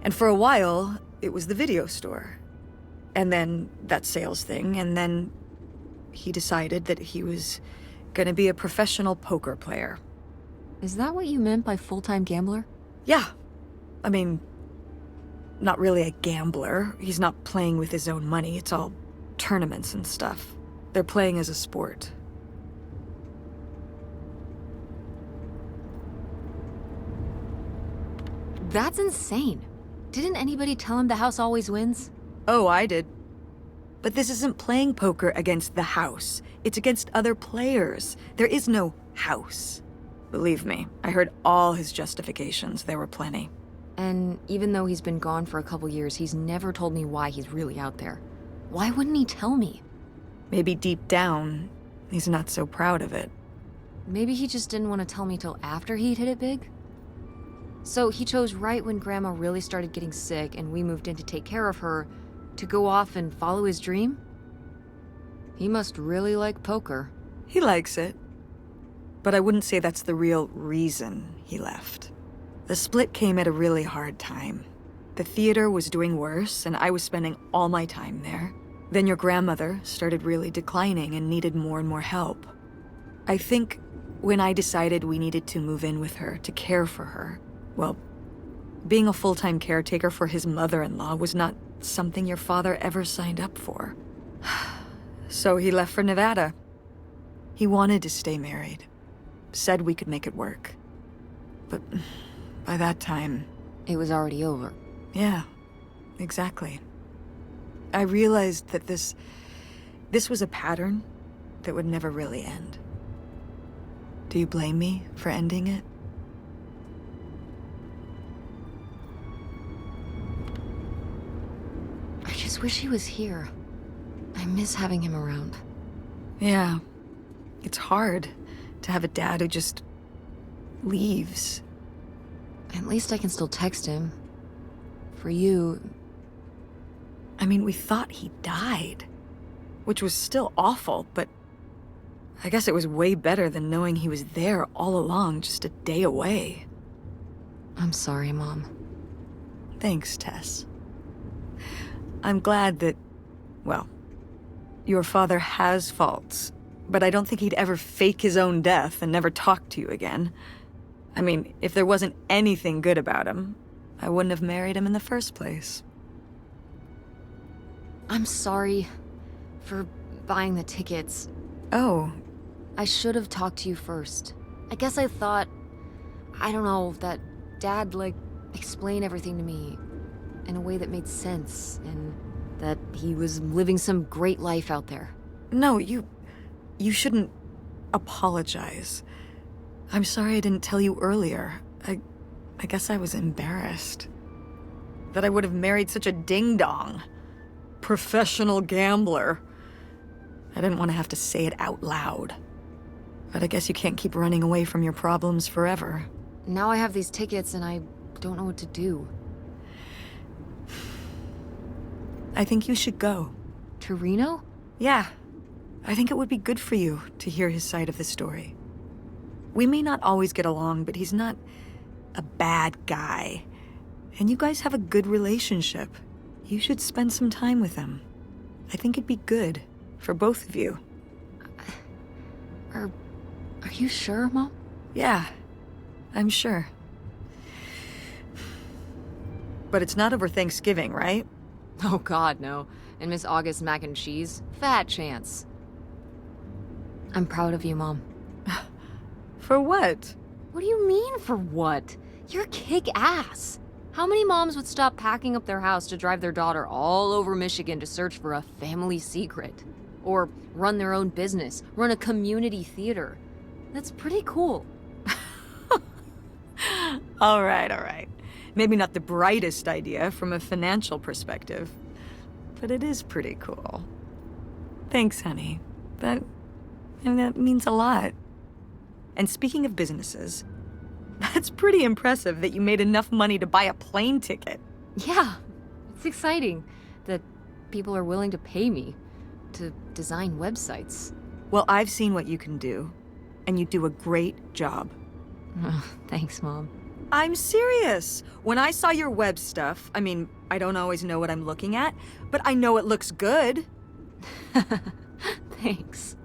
And for a while, it was the video store. And then that sales thing, and then he decided that he was going to be a professional poker player. Is that what you meant by full-time gambler? Yeah. I mean, not really a gambler. He's not playing with his own money. It's all tournaments and stuff. They're playing as a sport. That's insane. Didn't anybody tell him the house always wins? Oh, I did. But this isn't playing poker against the house. It's against other players. There is no house. Believe me, I heard all his justifications. There were plenty. And even though he's been gone for a couple years, he's never told me why he's really out there. Why wouldn't he tell me? Maybe deep down, he's not so proud of it. Maybe he just didn't want to tell me till after he'd hit it big? So he chose right when Grandma really started getting sick and we moved in to take care of her, to go off and follow his dream? He must really like poker. He likes it. But I wouldn't say that's the real reason he left. The split came at a really hard time. The theater was doing worse, and I was spending all my time there. Then your grandmother started really declining and needed more and more help. I think when I decided we needed to move in with her to care for her, well, being a full-time caretaker for his mother-in-law was not something your father ever signed up for. So he left for Nevada. He wanted to stay married. Said we could make it work. But by that time... It was already over. Yeah, exactly. I realized that this was a pattern that would never really end. Do you blame me for ending it? I just wish he was here. I miss having him around. Yeah. It's hard to have a dad who just leaves. At least I can still text him. For you... I mean, we thought he died, which was still awful, but I guess it was way better than knowing he was there all along, just a day away. I'm sorry, Mom. Thanks, Tess. I'm glad that, well, your father has faults, but I don't think he'd ever fake his own death and never talk to you again. I mean, if there wasn't anything good about him, I wouldn't have married him in the first place. I'm sorry for buying the tickets. Oh, I should have talked to you first. I guess I thought, I don't know, that Dad, explained everything to me in a way that made sense, and that he was living some great life out there. no, you shouldn't apologize. I'm sorry I didn't tell you earlier. I guess I was embarrassed. That I would have married such a ding-dong. Professional gambler. I didn't want to have to say it out loud. But I guess you can't keep running away from your problems forever. Now I have these tickets and I don't know what to do. I think you should go. To Reno? Yeah. I think it would be good for you to hear his side of the story. We may not always get along, but he's not a bad guy. And you guys have a good relationship. You should spend some time with him. I think it'd be good for both of you. Are you sure, Mom? Yeah, I'm sure. But it's not over Thanksgiving, right? Oh God, no. And Miss August mac and cheese? Fat chance. I'm proud of you, Mom. For what? What do you mean, for what? You're kick-ass. How many moms would stop packing up their house to drive their daughter all over Michigan to search for a family secret? Or run their own business, run a community theater? That's pretty cool. All right. Maybe not the brightest idea from a financial perspective, but it is pretty cool. Thanks, honey. That means a lot. And speaking of businesses, that's pretty impressive that you made enough money to buy a plane ticket. Yeah, it's exciting that people are willing to pay me to design websites. Well, I've seen what you can do, and you do a great job. Oh, thanks, Mom. I'm serious. When I saw your web stuff, I mean, I don't always know what I'm looking at, but I know it looks good. Thanks.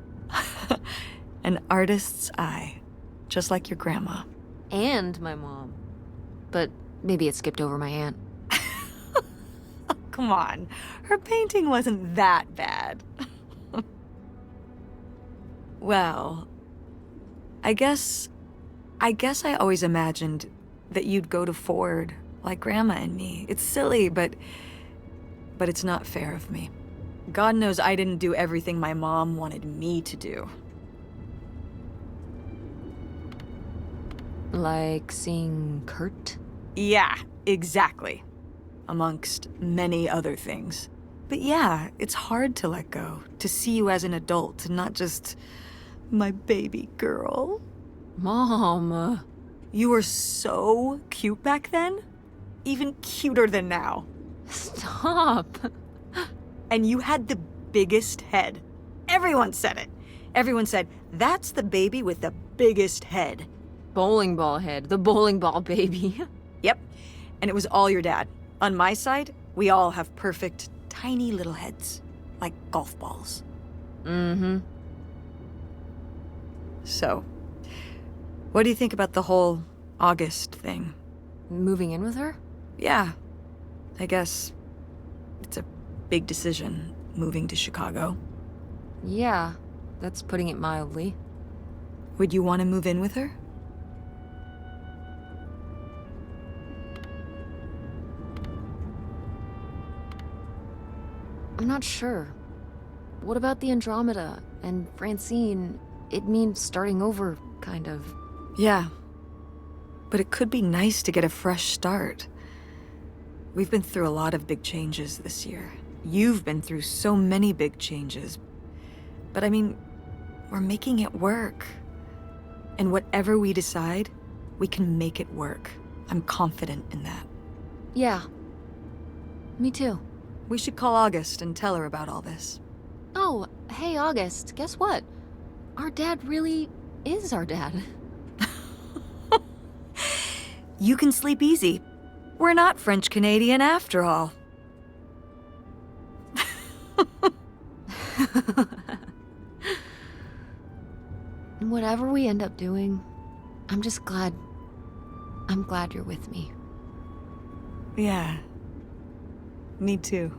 An artist's eye, just like your grandma. and my mom. But maybe it skipped over my aunt. Come on, her painting wasn't that bad. Well, I guess I always imagined that you'd go to Ford like Grandma and me. It's silly, but it's not fair of me. God knows I didn't do everything my mom wanted me to do. Like seeing Kurt? Yeah, exactly. Amongst many other things. But yeah, it's hard to let go, to see you as an adult, and not just my baby girl. Mom. You were so cute back then. Even cuter than now. Stop. And you had the biggest head. Everyone said it. Everyone said, that's the baby with the biggest head. Bowling ball head. The bowling ball baby. Yep. And it was all your dad. On my side, we all have perfect, tiny little heads. Like golf balls. Mm-hmm. So, what do you think about the whole August thing? Moving in with her? Yeah. I guess it's a big decision, moving to Chicago. Yeah, that's putting it mildly. Would you want to move in with her? I'm not sure. What about the Andromeda and Francine? It means starting over, kind of. Yeah. But it could be nice to get a fresh start. We've been through a lot of big changes this year. You've been through so many big changes. But I mean, we're making it work. And whatever we decide, we can make it work. I'm confident in that. Yeah. Me too. We should call August and tell her about all this. Oh, hey, August, guess what? Our dad really is our dad. You can sleep easy. We're not French-Canadian after all. Whatever we end up doing, I'm glad you're with me. Yeah. Me too.